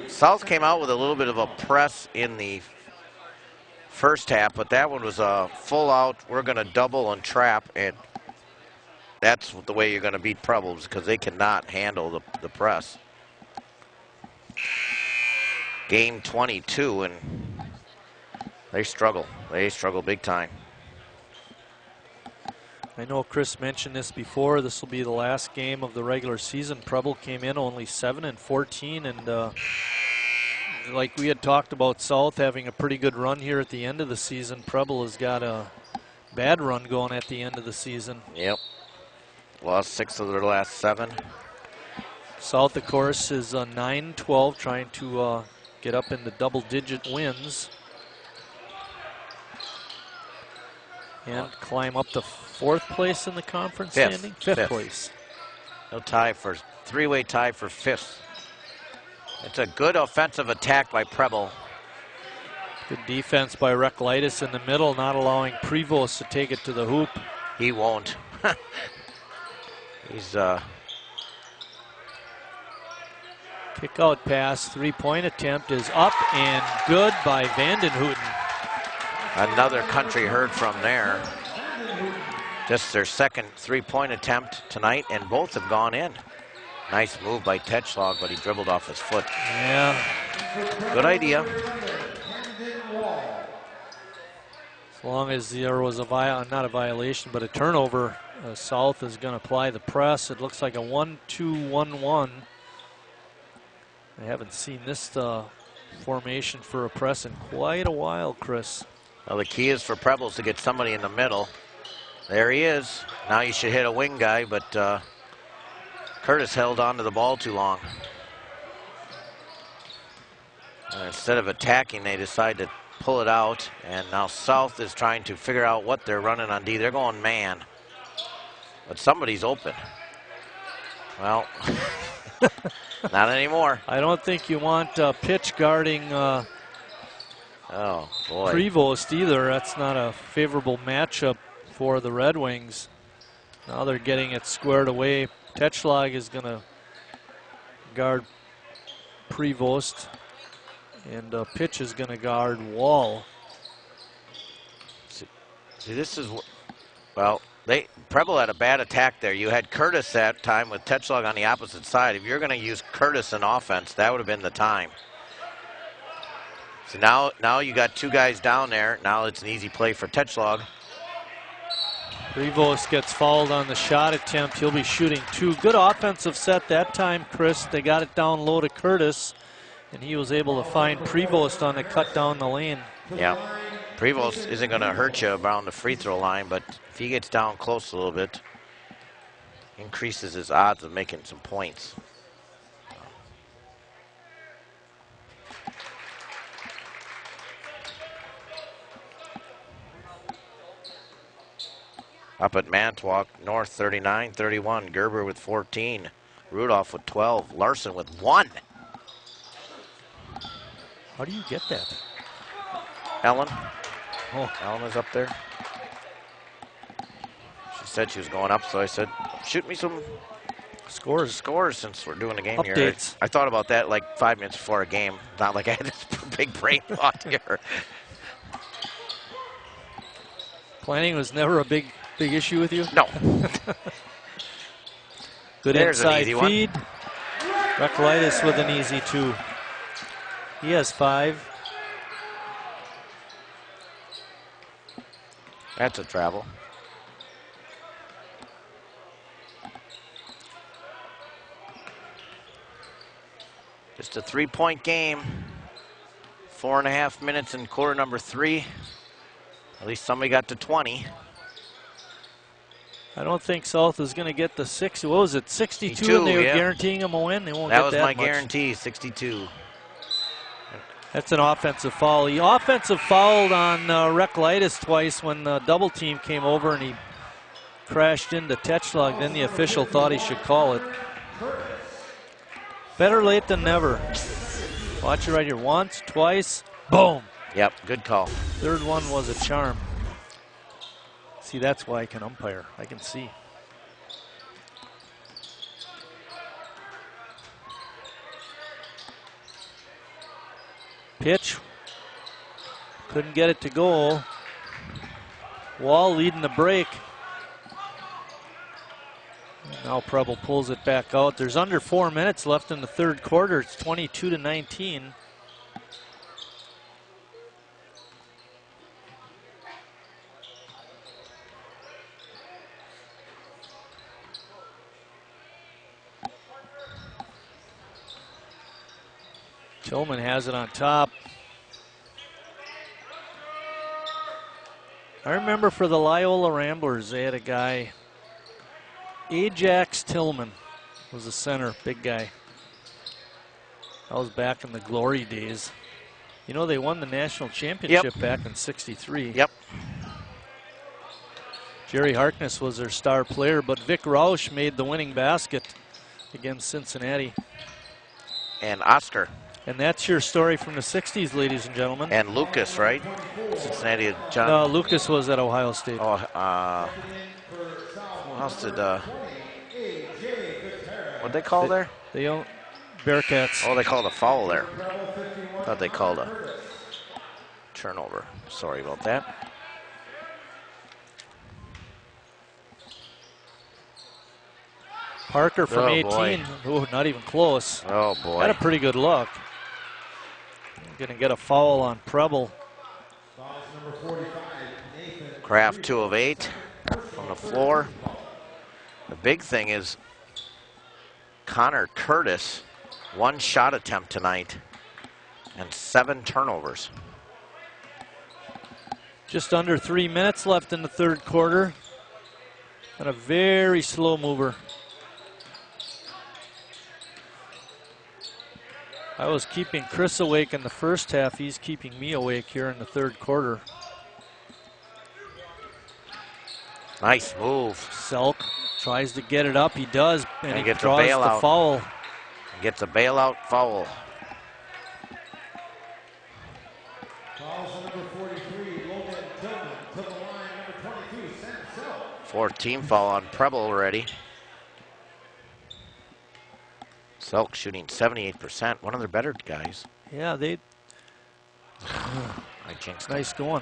South came out with a little bit of a press in the first half, but that one was a full out, we're going to double and trap, and that's the way you're going to beat Preble, because they cannot handle the press. Game 22, and they struggle. They struggle big time. I know Chris mentioned this before. This will be the last game of the regular season. Preble came in only 7-14, and like we had talked about South having a pretty good run here at the end of the season, Preble has got a bad run going at the end of the season. Yep. Lost 6 of their last 7. South, of course, is 9-12, trying to get up into double-digit wins and climb up to 4th place in the conference standing. Fifth place. No tie for three-way tie for 5th. It's a good offensive attack by Preble. Good defense by Reklitis in the middle, not allowing Prevost to take it to the hoop. He won't. He's kick out pass, 3-point attempt is up and good by Vanden Hooten. Another country heard from there. Just their second 3-point attempt tonight, and both have gone in. Nice move by Tetschlag, but he dribbled off his foot. Yeah. Good idea. As long as there was not a violation, but a turnover, South is going to apply the press. It looks like a 1-2-1-1. I haven't seen this formation for a press in quite a while, Chris. Well, the key is for Prebles to get somebody in the middle. There he is. Now you should hit a wing guy, but Curtis held on to the ball too long. And instead of attacking, they decide to pull it out, and now South is trying to figure out what they're running on D. They're going man, but somebody's open. Well, not anymore. I don't think you want pitch guarding oh, boy. Prevost either. That's not a favorable matchup for the Red Wings. Now they're getting it squared away. Tetschlag is going to guard Prevost, and Pitch is going to guard Wall. See, this is, well, Preble had a bad attack there. You had Curtis that time with Tetschlag on the opposite side. If you're going to use Curtis in offense, that would have been the time. So now you got two guys down there. Now it's an easy play for Tetschlag. Prevost gets fouled on the shot attempt. He'll be shooting 2. Good offensive set that time, Chris. They got it down low to Curtis, and he was able to find Prevost on the cut down the lane. Yeah, Prevost isn't going to hurt you around the free throw line, but if he gets down close a little bit, increases his odds of making some points. Up at Mantua, North 39-31. Gerber with 14. Rudolph with 12. Larson with 1. How do you get that? Ellen. Oh. Ellen is up there. She said she was going up, so I said, shoot me some scores since we're doing a game here. Updates. I thought about that like 5 minutes before a game. Not like I had this big brain thought here. Planning was never a big issue with you? No. Good There's inside an easy feed. Recklitis with an easy 2. He has 5. That's a travel. Just a 3-point game. 4.5 minutes in quarter number 3. At least somebody got to 20. I don't think South is going to get the 60. What was it, 62? And they were guaranteeing him a win. They won't get that much. That was my guarantee, 62. That's an offensive foul. He offensive fouled on Recklitis twice when the double team came over and he crashed into Tetschlag. Then the official thought he should call it. Better late than never. Watch it right here. Once, twice, boom. Yep, good call. Third one was a charm. See, that's why I can umpire. I can see. Pitch. Couldn't get it to go. Wall leading the break. And now Preble pulls it back out. There's under 4 minutes left in the third quarter. It's 22-19. Tillman has it on top. I remember for the Loyola Ramblers, they had a guy, Ajax Tillman was the center, big guy. That was back in the glory days. You know, they won the national championship back in '63. Yep. Jerry Harkness was their star player, but Vic Roush made the winning basket against Cincinnati. And Oscar. And that's your story from the 60s, ladies and gentlemen. And Lucas, right? Cincinnati. John. Lucas was at Ohio State. Oh, who else did, what'd they call there? They own Bearcats. Oh, they called a foul there. Thought they called a turnover. Sorry about that. Parker from 18. Oh, not even close. Oh, boy. Had a pretty good look. Going to get a foul on Preble. Kraft 2 of 8 on the floor. The big thing is Connor Curtis, 1 shot attempt tonight and 7 turnovers. Just under 3 minutes left in the third quarter. And a very slow mover. I was keeping Chris awake in the first half. He's keeping me awake here in the third quarter. Nice move. Selk tries to get it up. He does, and he gets draws a bailout. the foul. Gets a bailout foul. Fourth team foul on Preble already. Selk shooting 78%. One of their better guys. Yeah, they. I jinxed it. Nice going.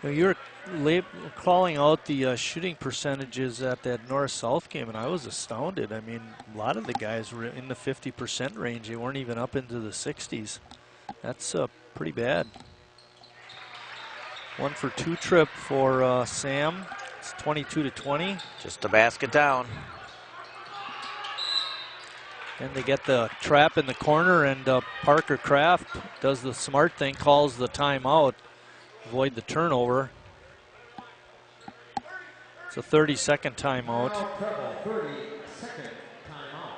You're calling out the shooting percentages at that North-South game, and I was astounded. I mean, a lot of the guys were in the 50% range. They weren't even up into the 60s. That's pretty bad. 1 for 2 trip for Sam. It's 22-20. Just a basket down. And they get the trap in the corner, and Parker Kraft does the smart thing, calls the timeout, avoid the turnover. It's a 30-second timeout. 30-second timeout.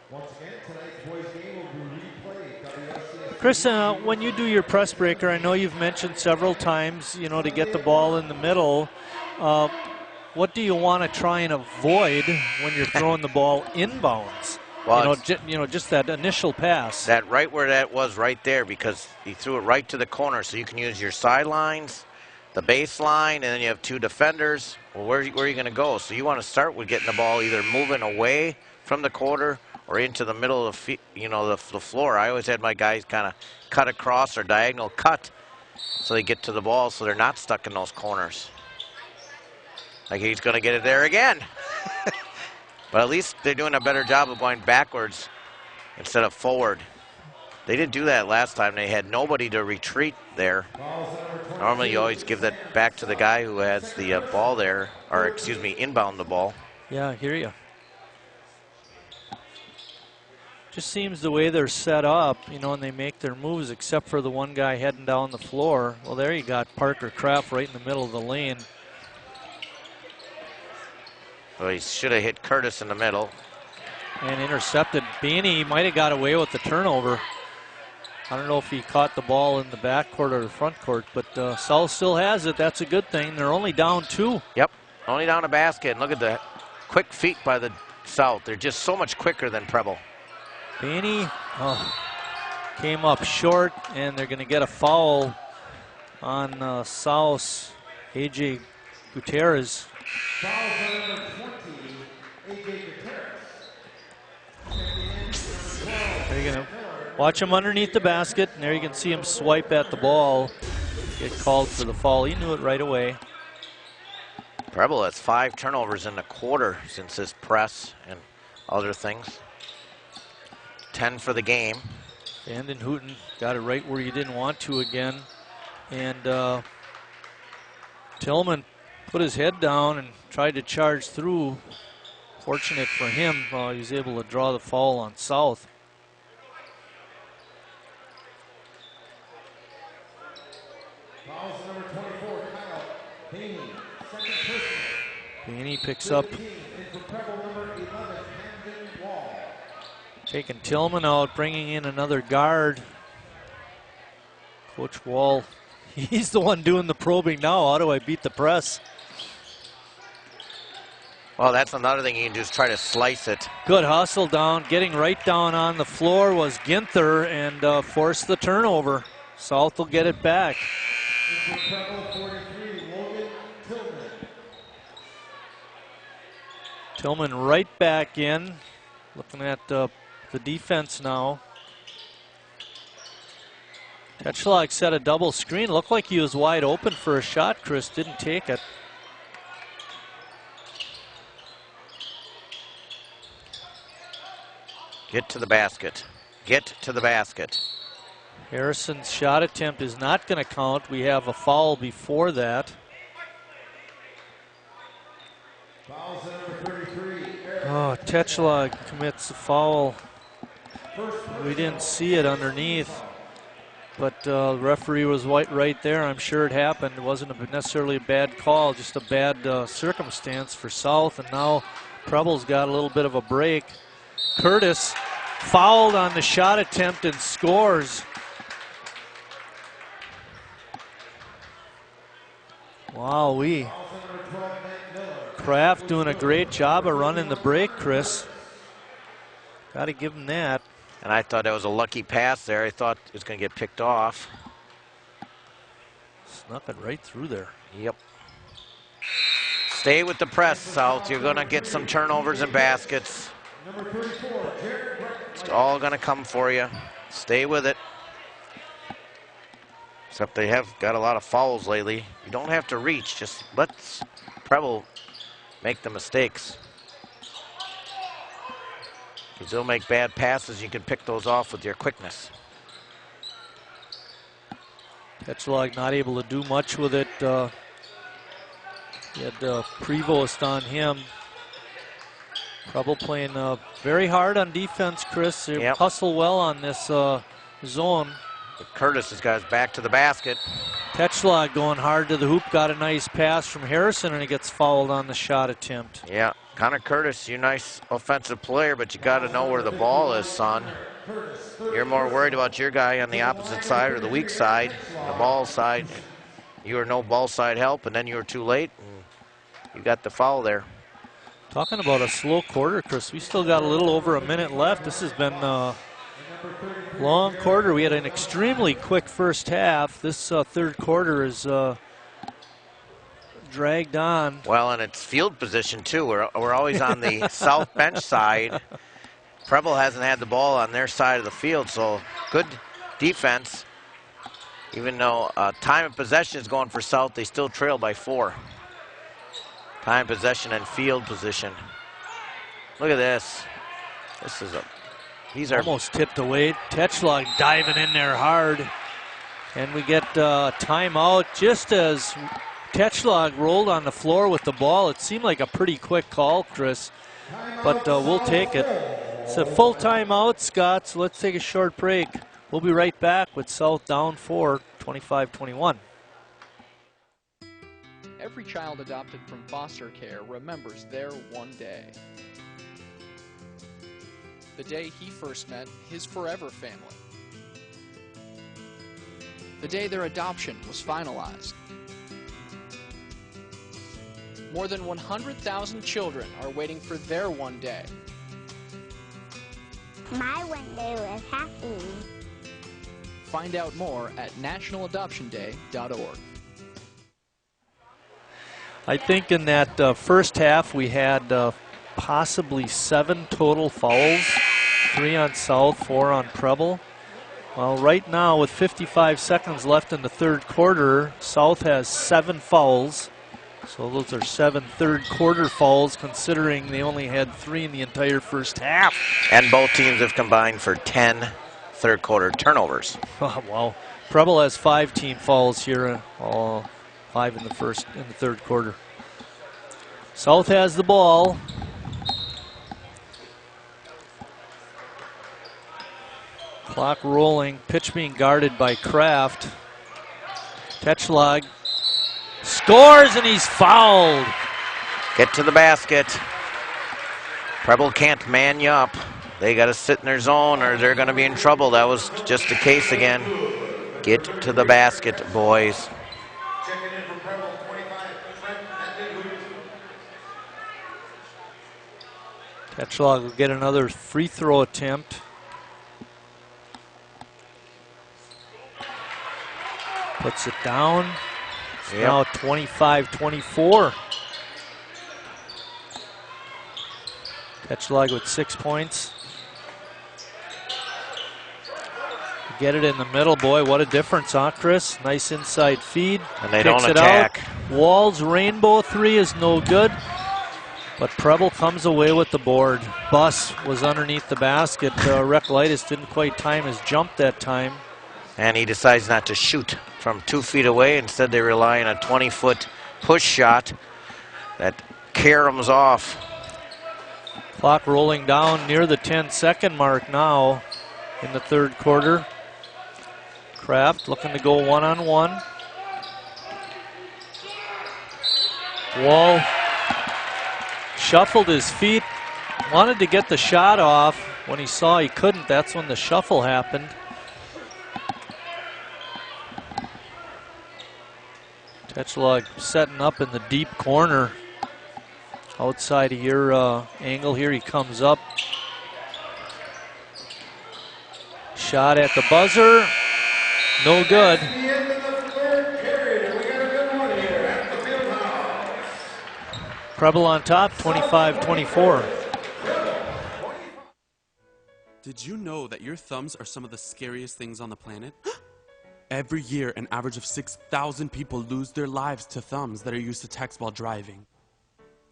Once again, tonight's boys game will be replayed. WSCS. Chris, when you do your press breaker, I know you've mentioned several times, you know, to get the ball in the middle. What do you want to try and avoid when you're throwing the ball inbounds? Well, just that initial pass. That right where that was right there, because he threw it right to the corner, so you can use your sidelines, the baseline, and then you have 2 defenders. Well, where are you going to go? So you want to start with getting the ball either moving away from the quarter or into the middle of the floor. I always had my guys kind of cut across or diagonal cut so they get to the ball so they're not stuck in those corners. Like he's going to get it there again. But at least they're doing a better job of going backwards instead of forward. They didn't do that last time. They had nobody to retreat there. Normally you always give that back to the guy who has the ball there, or excuse me, inbound the ball. Yeah, I hear you. Just seems the way they're set up, you know, and they make their moves, except for the one guy heading down the floor. Well, there you got Parker Kraft right in the middle of the lane. Well, he should have hit Curtis in the middle. And intercepted. Beanie might have got away with the turnover. I don't know if he caught the ball in the backcourt or the front court, but South still has it. That's a good thing. They're only down 2. Yep, only down a basket. And look at the quick feet by the South. They're just so much quicker than Preble. Beanie came up short, and they're going to get a foul on South's A.J. Gutierrez. Foul number 20, A.J. Gutierrez. There you go. Watch him underneath the basket, and there you can see him swipe at the ball. Get called for the foul. He knew it right away. Preble has 5 turnovers in the quarter since his press and other things. 10 for the game. Vanden Hooten got it right where you didn't want to again. And Tillman put his head down and tried to charge through. Fortunate for him, he was able to draw the foul on South. Fouls number 24, Kyle Haney, second personal. Haney picks up. Taking Tillman out, bringing in another guard. Coach Wall, he's the one doing the probing now. How do I beat the press? Well, that's another thing you can do is try to slice it. Good hustle down. Getting right down on the floor was Ginther and forced the turnover. South will get it back. Tillman right back in. Looking at the defense now. Ketchlock set a double screen. Looked like he was wide open for a shot. Chris didn't take it. Get to the basket. Get to the basket. Harrison's shot attempt is not going to count. We have a foul before that. Oh, Tetchlog commits a foul. We didn't see it underneath, but the referee was right there. I'm sure it happened. It wasn't necessarily a bad call, just a bad circumstance for South, and now Preble's got a little bit of a break. Curtis fouled on the shot attempt and scores. Wow, Kraft doing a great job of running the break, Chris. Got to give him that. And I thought that was a lucky pass there. I thought it was going to get picked off. Snuck it right through there. Yep. Stay with the press, South. You're going to get some turnovers and baskets. It's all going to come for you. Stay with it. Except they have got a lot of fouls lately. You don't have to reach. Just let Preble make the mistakes. Because they'll make bad passes. You can pick those off with your quickness. Petchlog not able to do much with it. He had Prevost on him. Preble playing very hard on defense, Chris. They hustle well on this zone. But Curtis has got his back to the basket. Petchlog going hard to the hoop, got a nice pass from Harrison, and he gets fouled on the shot attempt. Yeah, Connor Curtis, you're a nice offensive player, but you got to know where the ball is, son. You're more worried about your guy on the opposite side or the weak side, the ball side. You were no ball side help, and then you were too late, and you got the foul there. Talking about a slow quarter, Chris, we still got a little over a minute left. This has been a long quarter. We had an extremely quick first half. This third quarter is dragged on. Well, and it's field position, too. We're always on the south bench side. Preble hasn't had the ball on their side of the field, so good defense. Even though time of possession is going for South, they still trail by 4. Time, possession, and field position. Look at this. These are almost tipped away. Petchlog diving in there hard. And we get timeout just as Petchlog rolled on the floor with the ball. It seemed like a pretty quick call, Chris, but we'll take it. It's a full timeout, Scott, so let's take a short break. We'll be right back with South down 4, 25-21. Every child adopted from foster care remembers their one day. The day he first met his forever family. The day their adoption was finalized. More than 100,000 children are waiting for their one day. My one day was happy. Find out more at nationaladoptionday.org. I think in that first half we had possibly 7 total fouls, 3 on South, 4 on Preble. Well, right now with 55 seconds left in the third quarter, South has 7 fouls. So those are 7 third quarter fouls, considering they only had 3 in the entire first half. And both teams have combined for 10 third quarter turnovers. Oh, wow. Preble has 5 team fouls here, all 5 in the third quarter. South has the ball. Clock rolling, pitch being guarded by Kraft. Petchlog scores and he's fouled. Get to the basket. Preble can't man you up. They got to sit in their zone or they're going to be in trouble. That was just the case again. Get to the basket, boys. Petchlog will get another free throw attempt. Puts it down. It's now 25-24. Petchlog with 6 points. Get it in the middle, boy. What a difference, huh, Chris? Nice inside feed. And they don't attack. Wall's rainbow 3 is no good. But Preble comes away with the board. Buss was underneath the basket. Reklitis didn't quite time his jump that time. And he decides not to shoot from 2 feet away. Instead, they rely on a 20-foot push shot that caroms off. Clock rolling down near the 10-second mark now in the third quarter. Kraft looking to go one-on-one. Wall shuffled his feet, wanted to get the shot off. When he saw he couldn't, that's when the shuffle happened. Petchlog setting up in the deep corner. Outside of your angle here, he comes up. Shot at the buzzer, no good. Preble on top, 25-24. Did you know that your thumbs are some of the scariest things on the planet? Every year, an average of 6,000 people lose their lives to thumbs that are used to text while driving.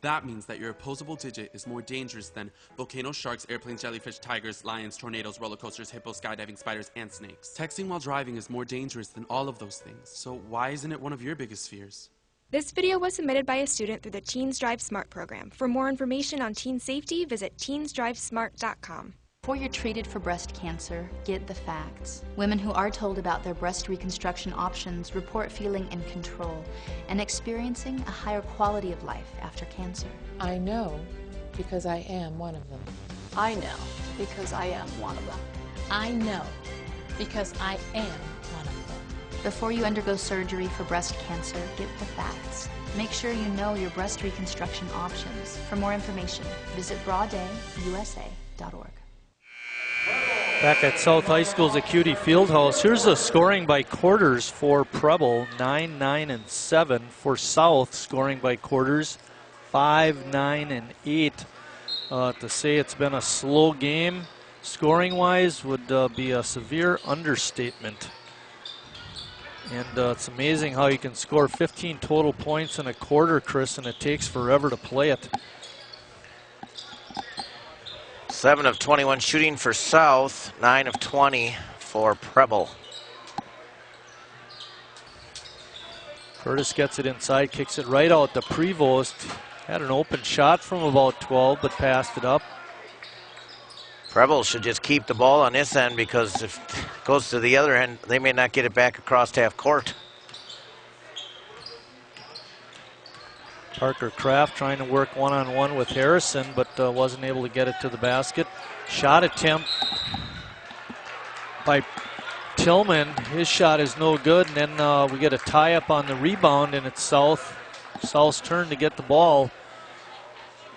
That means that your opposable digit is more dangerous than volcanoes, sharks, airplanes, jellyfish, tigers, lions, tornadoes, roller coasters, hippos, skydiving, spiders, and snakes. Texting while driving is more dangerous than all of those things. So why isn't it one of your biggest fears? This video was submitted by a student through the Teens Drive Smart program. For more information on teen safety, visit teensdrivesmart.com. Before you're treated for breast cancer, get the facts. Women who are told about their breast reconstruction options report feeling in control and experiencing a higher quality of life after cancer. I know because I am one of them. I know because I am one of them. I know because I am one of them. Before you undergo surgery for breast cancer, get the facts. Make sure you know your breast reconstruction options. For more information, visit broaddayusa.org. Back at South High School's Acuity Fieldhouse, here's the scoring by quarters for Preble, 9, 9, and 7. For South, scoring by quarters, 5, 9, and 8. To say it's been a slow game, scoring-wise, would be a severe understatement. And it's amazing how you can score 15 total points in a quarter, Chris, and it takes forever to play it. 7 of 21 shooting for South, 9 of 20 for Preble. Curtis gets it inside, kicks it right out to Prevost. Had an open shot from about 12, but passed it up. Preble should just keep the ball on this end because if it goes to the other end, they may not get it back across half court. Parker Kraft trying to work one-on-one with Harrison, but wasn't able to get it to the basket. Shot attempt by Tillman. His shot is no good, and then we get a tie-up on the rebound, and it's South's turn to get the ball.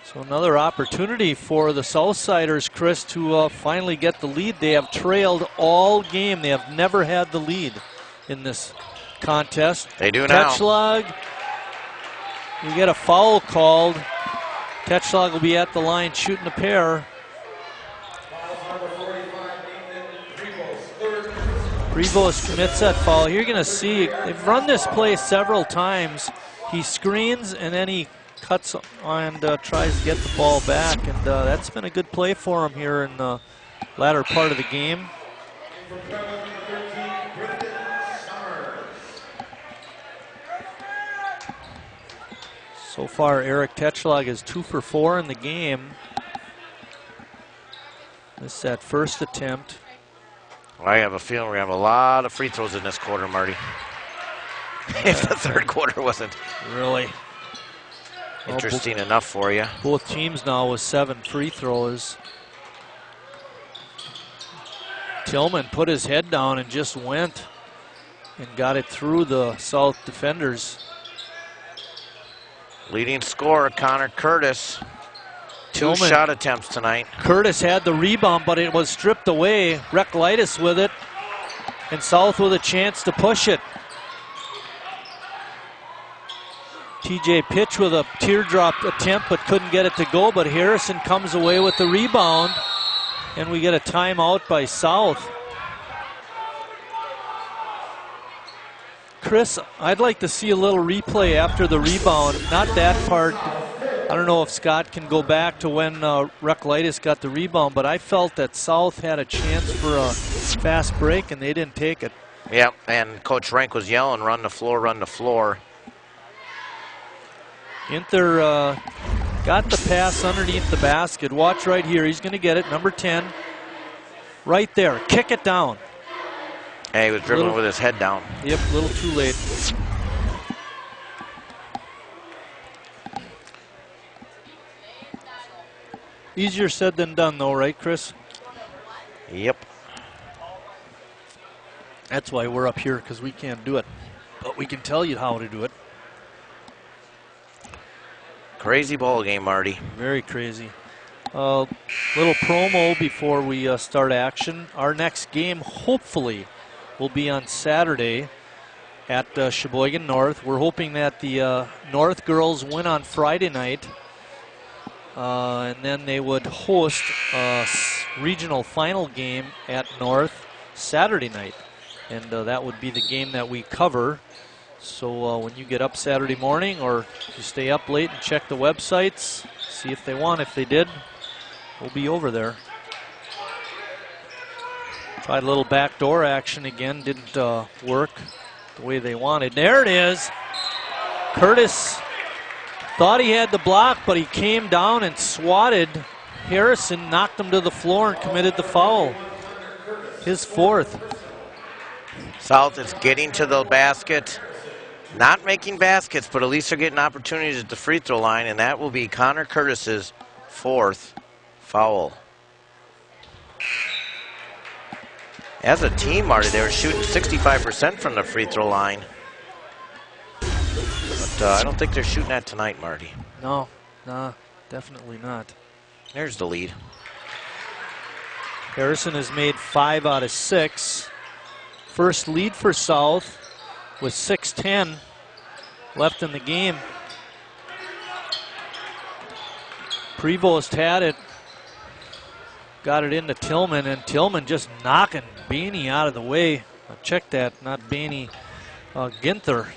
So another opportunity for the Southsiders, Chris, to finally get the lead. They have trailed all game. They have never had the lead in this contest. They do now. Tetschlag. We get a foul called. Tetschlag will be at the line shooting a pair. Prevost commits that foul. You're going to see, they've run this play several times. He screens and then he cuts and tries to get the ball back. And that's been a good play for him here in the latter part of the game. So far, Eric Tetschlag is 2 for 4 in the game. This is that first attempt. I have a feeling we have a lot of free throws in this quarter, Marty. If the third quarter wasn't really interesting enough for you. Both teams now with 7 free throws. Tillman put his head down and just went and got it through the South defenders. Leading scorer, Connor Curtis. 2 shot attempts tonight. Curtis had the rebound, but it was stripped away. Reklitis with it, and South with a chance to push it. TJ Pitch with a teardrop attempt, but couldn't get it to go, but Harrison comes away with the rebound, and we get a timeout by South. Chris, I'd like to see a little replay after the rebound. Not that part. I don't know if Scott can go back to when Reklitis got the rebound, but I felt that South had a chance for a fast break, and they didn't take it. Yeah, and Coach Rank was yelling, run the floor, run the floor. Ginther got the pass underneath the basket. Watch right here. He's going to get it, number 10. Right there. Kick it down. Hey, he was dribbling with his head down. Yep, a little too late. Easier said than done, though, right, Chris? Yep. That's why we're up here, because we can't do it. But we can tell you how to do it. Crazy ball game, Marty. Very crazy. Little promo before we start action. Our next game, hopefully, will be on Saturday at Sheboygan North. We're hoping that the North girls win on Friday night and then they would host a regional final game at North Saturday night. And that would be the game that we cover. So when you get up Saturday morning, or you stay up late and check the websites, see if they won. If they did, we'll be over there. Tried a little backdoor action again, didn't work the way they wanted. There it is. Curtis thought he had the block, but he came down and swatted Harrison, knocked him to the floor, and committed the foul. His fourth. South is getting to the basket. Not making baskets, but at least they're getting opportunities at the free throw line, and that will be Connor Curtis's fourth foul. As a team, Marty, they were shooting 65% from the free throw line. But I don't think they're shooting that tonight, Marty. No, nah, definitely not. There's the lead. Harrison has made 5 out of 6. First lead for South with 6:10 left in the game. Prevost had it. Got it into Tillman, and Tillman just knocking Bainey out of the way. Check that, not Bainey, Ginther.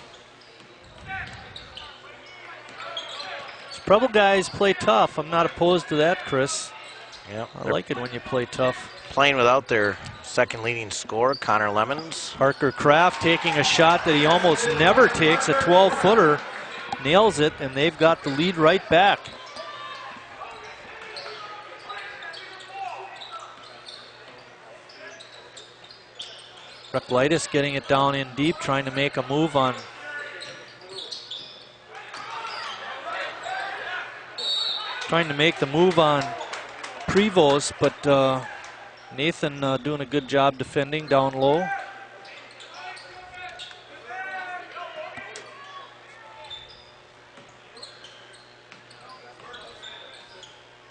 These Preble guys play tough. I'm not opposed to that, Chris. Yeah, I like it when you play tough. Playing without their second leading scorer, Connor Lemons. Parker Kraft taking a shot that he almost never takes, a 12-footer. Nails it, and they've got the lead right back. Recklitis getting it down in deep, trying to make a move on Prevost, but Nathan doing a good job defending down low.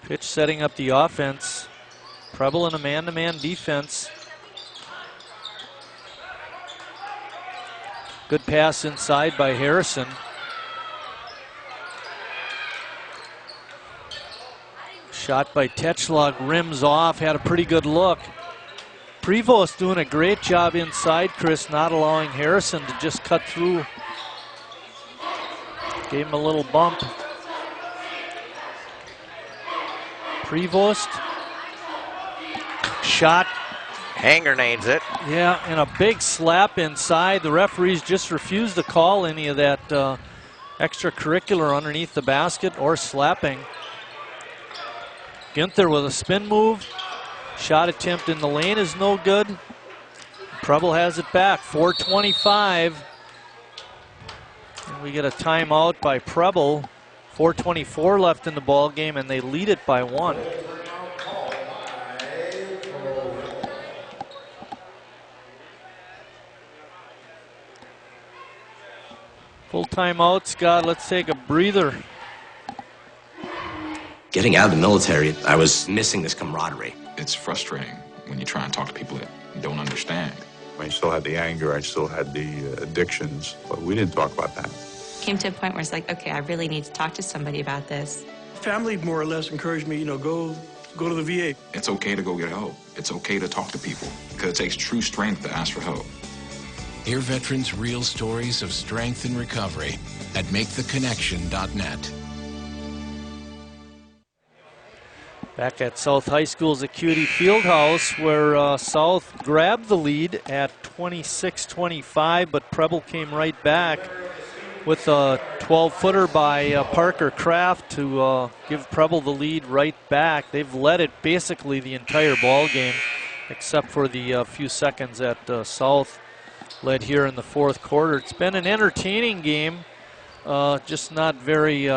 Pitch setting up the offense. Preble in a man-to-man defense. Good pass inside by Harrison. Shot by Tetschlag, rims off, had a pretty good look. Prevost doing a great job inside, Chris, not allowing Harrison to just cut through. Gave him a little bump. Prevost. Shot. Hand grenades it. Yeah, and a big slap inside. The referees just refused to call any of that extracurricular underneath the basket or slapping. Ginther with a spin move. Shot attempt in the lane is no good. Preble has it back, 4:25. And we get a timeout by Preble. 4:24 left in the ball game, and they lead it by 1. Full timeout, Scott. Let's take a breather. Getting out of the military, I was missing this camaraderie. It's frustrating when you try and talk to people that don't understand. I still had the anger, I still had the addictions, but we didn't talk about that. Came to a point where it's like, okay, I really need to talk to somebody about this. Family more or less encouraged me, go to the VA. It's okay to go get help. It's okay to talk to people because it takes true strength to ask for help. Hear veterans' real stories of strength and recovery at MakeTheConnection.net. Back at South High School's Acuity Fieldhouse, where South grabbed the lead at 26-25, but Preble came right back with a 12-footer by Parker Kraft to give Preble the lead right back. They've led it basically the entire ball game, except for the few seconds that South led here in the fourth quarter. It's been an entertaining game, just not very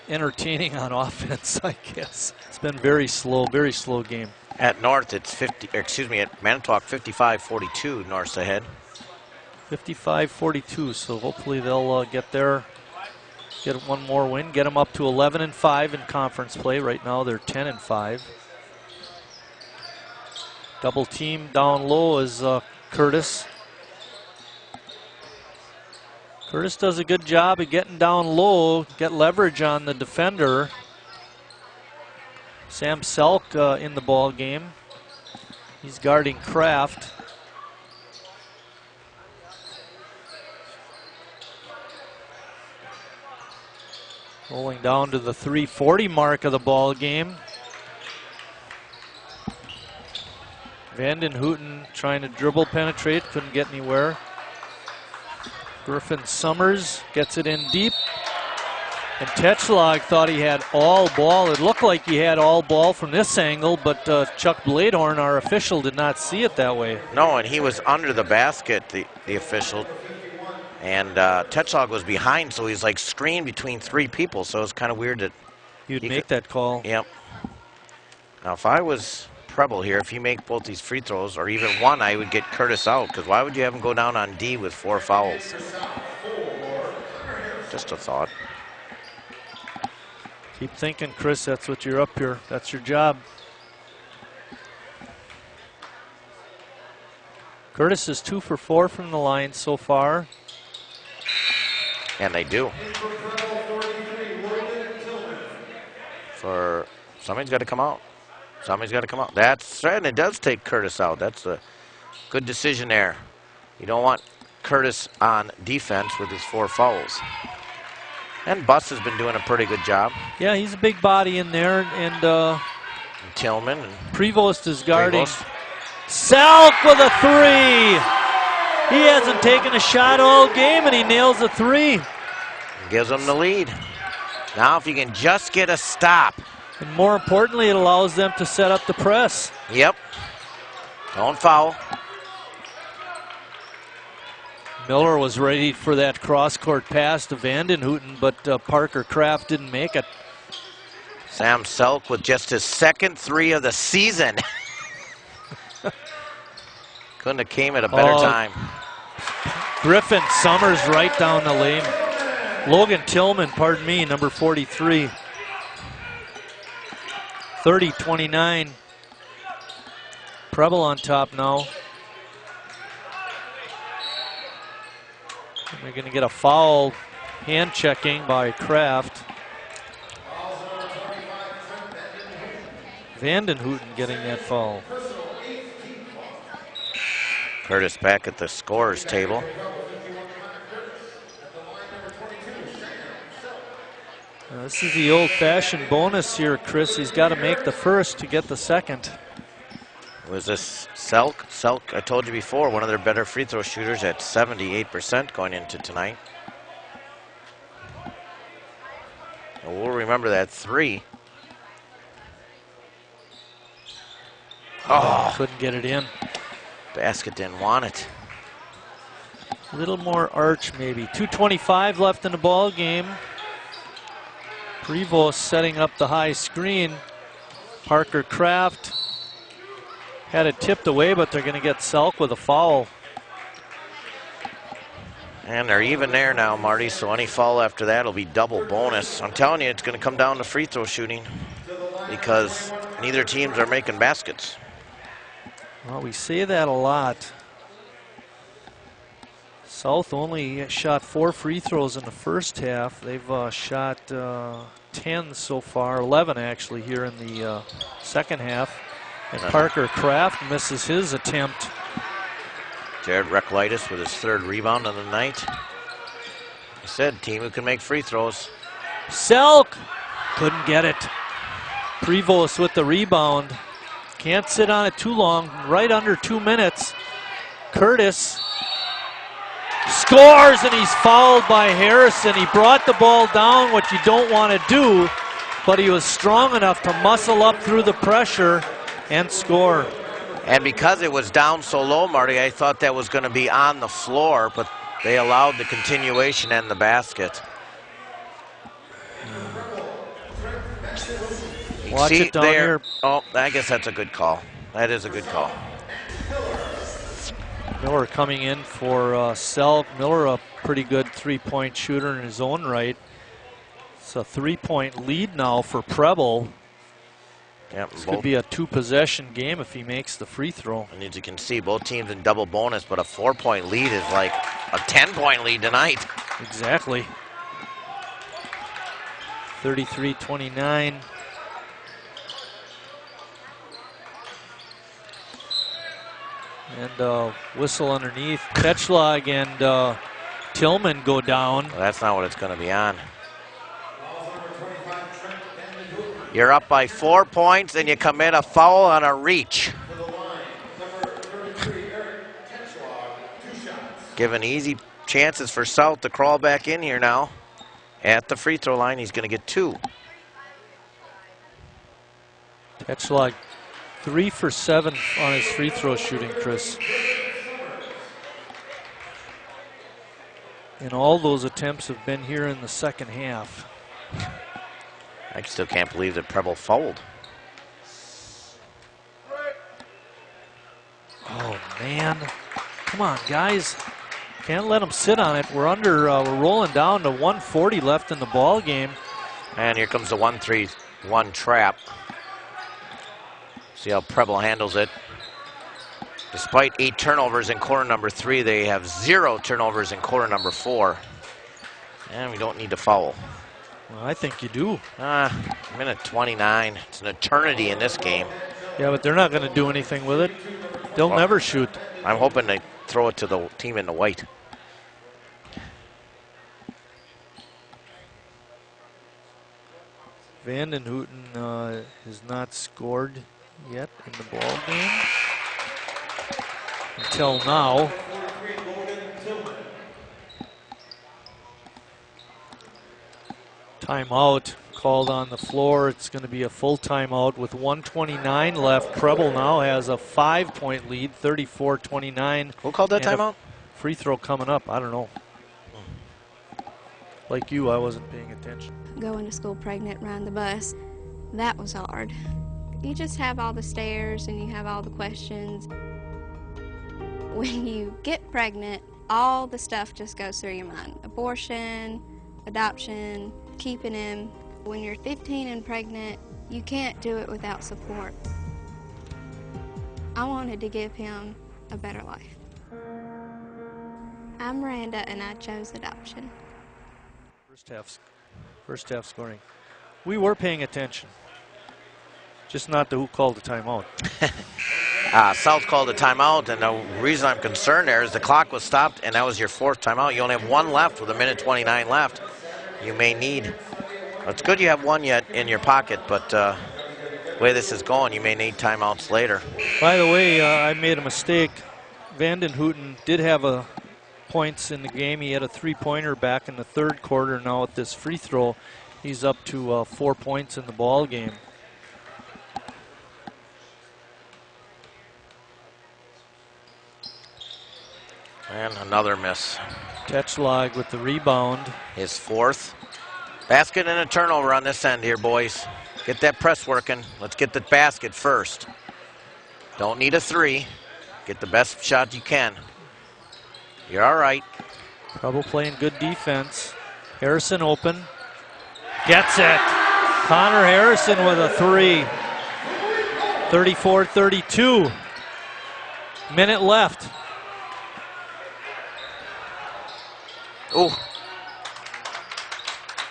entertaining on offense, I guess. It's been very slow game. At North, it's at Manitowoc, 55-42, North's ahead. 55-42, so hopefully they'll get one more win, get them up to 11-5 in conference play. Right now they're 10-5. Double team down low is Curtis. Curtis does a good job of getting down low, get leverage on the defender. Sam Selk in the ball game. He's guarding Kraft. Rolling down to the 3:40 mark of the ball game. Vanden Hooten trying to dribble penetrate, couldn't get anywhere. Griffin Summers gets it in deep. And Tetschlag thought he had all ball. It looked like he had all ball from this angle, but Chuck Bladehorn, our official, did not see it that way. No, and he was under the basket, the official. And Tetschlag was behind, so he's like screened between three people, so it's kind of weird that you'd make that call. Yep. Now, if I was Preble here, if you make both these free throws, or even one, I would get Curtis out, because why would you have him go down on D with 4 fouls? Just a thought. Keep thinking, Chris, that's what you're up here. That's your job. Curtis is 2 for 4 from the line so far. And they do. Somebody's got to come out. Somebody's got to come out. That's right, and it does take Curtis out. That's a good decision there. You don't want Curtis on defense with his 4 fouls. And Buss has been doing a pretty good job. Yeah, he's a big body in there. And Tillman. And Prevost is guarding. Selk with a 3. He hasn't taken a shot all game, and he nails a 3. Gives them the lead. Now if you can just get a stop. And more importantly, it allows them to set up the press. Yep. Don't foul. Miller was ready for that cross-court pass to Vanden Hooten, but Parker Kraft didn't make it. Sam Selk with just his second 3 of the season. Couldn't have came at a better time. Griffin Summers right down the lane. Logan Tillman, pardon me, number 43. 30-29. Preble on top now. And we're going to get a foul, hand checking by Kraft. Vanden Hooten getting that foul. Curtis back at the scorer's table. This is the old-fashioned bonus here, Chris. He's got to make the first to get the second. Was this Selk? Selk, I told you before, one of their better free throw shooters at 78% going into tonight. And we'll remember that 3. Oh, couldn't get it in. Basket didn't want it. A little more arch, maybe. 2:25 left in the ball game. Prevost setting up the high screen. Parker Kraft had it tipped away, but they're going to get Selk with a foul. And they're even there now, Marty, so any foul after that will be double bonus. I'm telling you, it's going to come down to free throw shooting because neither teams are making baskets. Well, we say that a lot. South only shot 4 free throws in the first half. They've shot 10 so far, 11 actually here in the second half. And Parker Kraft misses his attempt. Jared Recklitis with his 3rd rebound of the night. I said, team who can make free throws. Selk couldn't get it. Prevost with the rebound. Can't sit on it too long, right under 2 minutes. Curtis scores, and he's fouled by Harrison. He brought the ball down, what you don't want to do, but he was strong enough to muscle up through the pressure and score. And because it was down so low, Marty, I thought that was going to be on the floor, but they allowed the continuation and the basket. Watch it down here. Oh, I guess that's a good call. That is a good call. Miller coming in for Selk. Miller, a pretty good 3-point shooter in his own right. It's a 3-point lead now for Preble. Yep, This could be a 2-possession game if he makes the free throw. And as you can see, both teams in double bonus, but a 4-point lead is like a 10-point lead tonight. Exactly. 33-29. And whistle underneath. Tetschlag and Tillman go down. Well, that's not what it's going to be on. You're up by 4 points and you commit a foul on a reach. Giving easy chances for South to crawl back in here now. At the free throw line, he's going to get 2. Tetschlag 3 for 7 on his free throw shooting, Chris. And all those attempts have been here in the second half. I still can't believe that Preble fouled. Oh, man. Come on, guys. Can't let them sit on it. We're rolling down to 1:40 left in the ball game. And here comes the 1-3-1 trap. See how Preble handles it. Despite 8 turnovers in quarter number 3, they have 0 turnovers in quarter number 4. And we don't need to foul. Well, I think you do. Minute 29. It's an eternity in this game. Yeah, but they're not going to do anything with it. They'll never shoot. I'm hoping they throw it to the team in the white. Vanden Hooten has not scored yet in the ball game until now. Timeout called on the floor. It's going to be a full timeout with 1:29 left. Preble now has a 5-point lead, 34-29. Who called that timeout? Free throw coming up. I don't know. Like you, I wasn't paying attention. Going to school pregnant, riding the bus, that was hard. You just have all the stares and you have all the questions. When you get pregnant, all the stuff just goes through your mind. Abortion, adoption, keeping him. When you're 15 and pregnant, you can't do it without support. I wanted to give him a better life. I'm Miranda and I chose adoption. First half scoring. We were paying attention. Just not to who called the timeout. South called a timeout, and the reason I'm concerned there is the clock was stopped, and that was your 4th timeout. You only have 1 left with 1:29 left. You may need. It's good you have 1 yet in your pocket, but the way this is going, you may need timeouts later. By the way, I made a mistake. Vanden Hooten did have points in the game. He had a 3-pointer back in the 3rd quarter. Now with this free throw, he's up to 4 points in the ball game. And another miss. Tetschlag with the rebound. His 4th. Basket and a turnover on this end here, boys. Get that press working. Let's get the basket first. Don't need a 3. Get the best shot you can. You're all right. Preble playing good defense. Harrison open. Gets it. Connor Harrison with a 3. 34-32. Minute left. Oh.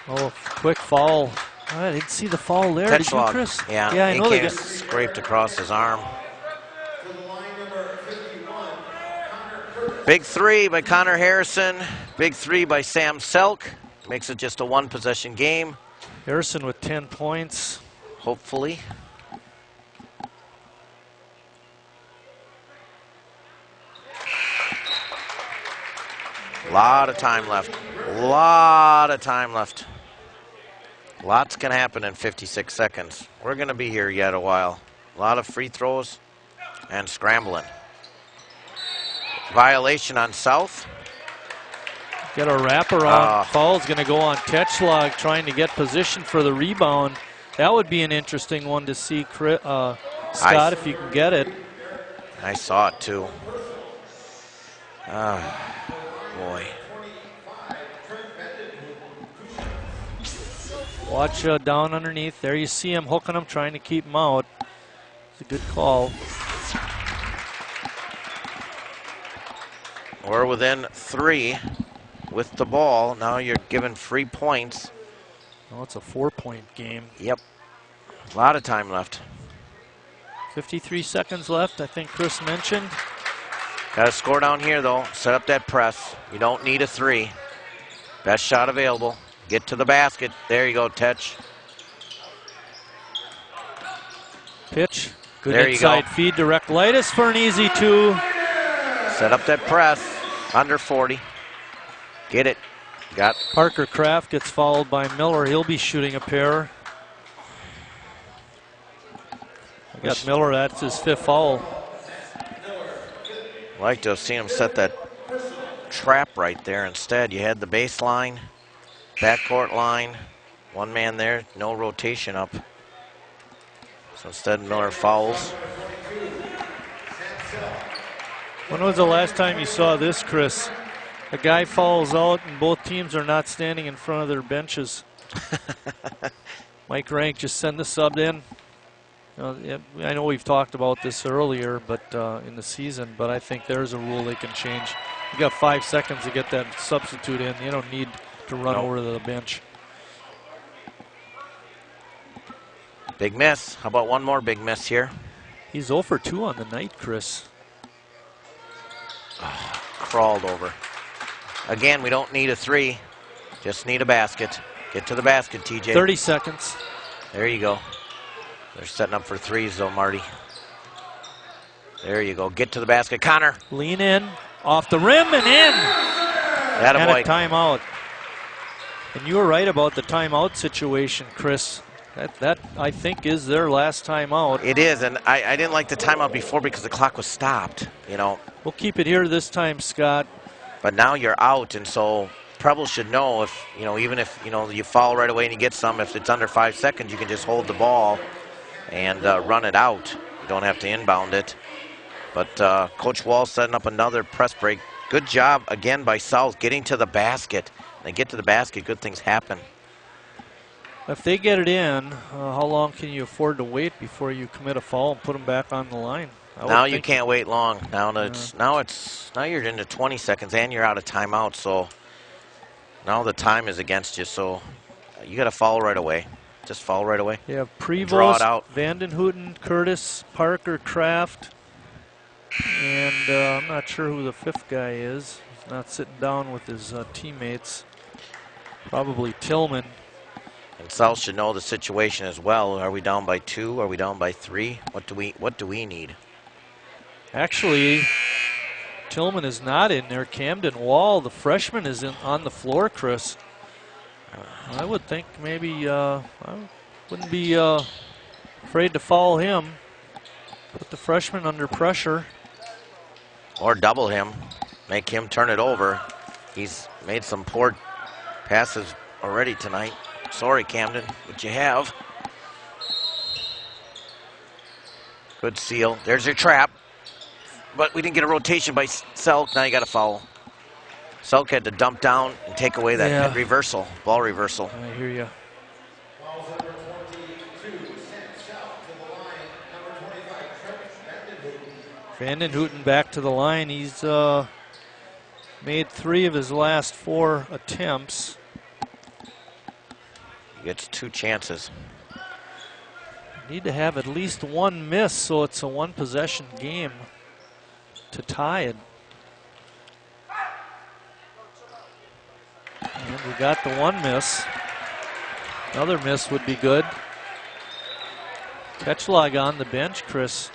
Oh, quick foul. I didn't see the foul there. Did you, Chris? Yeah, I know they scraped across his arm. Big 3 by Connor Harrison. Big 3 by Sam Selk. Makes it just a 1-possession game. Harrison with 10 points. Hopefully. A lot of time left. A lot of time left. Lots can happen in 56 seconds. We're going to be here yet a while. A lot of free throws and scrambling. Violation on South. Got a wraparound. Foul's going to go on Tetschlag trying to get position for the rebound. That would be an interesting one to see, Scott, if you can get it. I saw it too. Boy. Watch down underneath. There you see him hooking him, trying to keep him out. It's a good call. We're within 3. with the ball. Now you're given free points. Well, it's a 4-point game. Yep. A lot of time left. 53 seconds left, I think Chris mentioned. Got to score down here, though. Set up that press. You don't need a 3. Best shot available. Get to the basket. There you go, Tetch. Pitch. Good there inside feed to Reclitus for an easy 2. Set up that press. Under 40. Get it. Got Parker Kraft gets fouled by Miller. He'll be shooting a pair. I got Miller. That's his 5th foul. Like to have seen him set that trap right there. Instead, you had the baseline, backcourt line, one man there, no rotation up. So instead, Miller fouls. When was the last time you saw this, Chris? A guy fouls out and both teams are not standing in front of their benches. Mike Rank just send the sub in. I know we've talked about this earlier, but in the season, but I think there's a rule they can change. You got 5 seconds to get that substitute in. You don't need to run over to the bench. Big miss. How about one more big miss here? He's 0 for 2 on the night, Chris. Crawled over. Again, we don't need a 3. Just need a basket. Get to the basket, TJ. 30 seconds. There you go. They're setting up for 3s, though, Marty. There you go. Get to the basket. Connor. Lean in. Off the rim and in. And a timeout. And you were right about the timeout situation, Chris. That I think, is their last timeout. It is, and I didn't like the timeout before because the clock was stopped, you know. We'll keep it here this time, Scott. But now you're out, and so Preble should know if, even if, you foul right away and you get some, if it's under 5 seconds, you can just hold the ball and run it out. You don't have to inbound it. But Coach Wall setting up another press break. Good job, again, by South getting to the basket. They get to the basket, good things happen. If they get it in, how long can you afford to wait before you commit a foul and put them back on the line? Now you can't wait long. Now you're into 20 seconds and you're out of timeout. So now the time is against you. So you got to foul right away. Just foul right away. Yeah, Prevost, draw it out. Vandenhouten, Curtis, Parker, Kraft, and I'm not sure who the 5th guy is. He's not sitting down with his teammates. Probably Tillman. And South should know the situation as well. Are we down by 2? Are we down by 3? What do we need? Actually, Tillman is not in there. Camden Wall, the freshman, is on the floor, Chris. I would think maybe I wouldn't be afraid to foul him. Put the freshman under pressure. Or double him. Make him turn it over. He's made some poor passes already tonight. Sorry, Camden, but you have. Good seal. There's your trap. But we didn't get a rotation by Selk. Now you got a foul. Selk had to dump down and take away that reversal, ball reversal. I hear you. Vandenhouten back to the line. He's made 3 of his last 4 attempts. He gets 2 chances. Need to have at least 1 miss, so it's a 1-possession game to tie it. And we got the 1 miss. Another miss would be good. Ketchlog on the bench, Chris.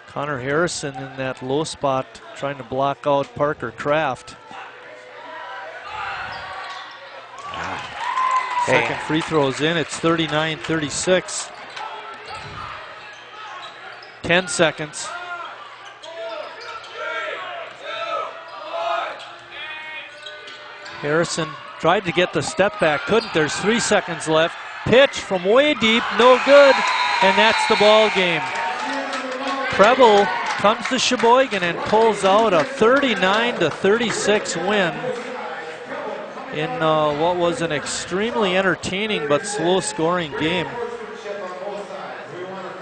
Connor Harrison in that low spot trying to block out Parker Kraft. Second free throw's in. It's 39-36. 10 seconds. Harrison tried to get the step back, couldn't. There's 3 seconds left. Pitch from way deep, no good, and that's the ball game. Preble comes to Sheboygan and pulls out a 39-36 win in what was an extremely entertaining but slow-scoring game.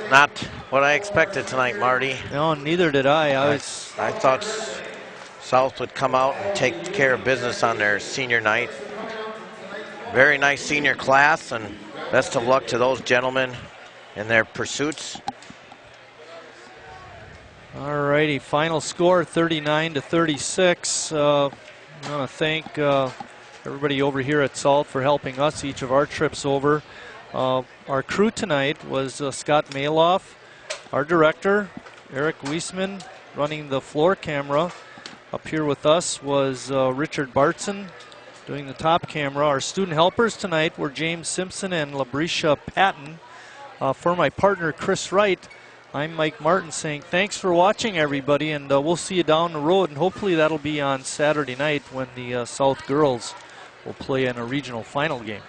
Not what I expected tonight, Marty. No, neither did I. I thought South would come out and take care of business on their senior night. Very nice senior class, and best of luck to those gentlemen in their pursuits. All righty, final score 39-36. I want to thank everybody over here at Salt for helping us each of our trips over. Our crew tonight was Scott Maloff, our director, Eric Wiesman running the floor camera. Up here with us was Richard Bartson doing the top camera. Our student helpers tonight were James Simpson and Labrisha Patton. For my partner Chris Wright, I'm Mike Martin saying thanks for watching, everybody, and we'll see you down the road, and hopefully that'll be on Saturday night when the South girls will play in a regional final game.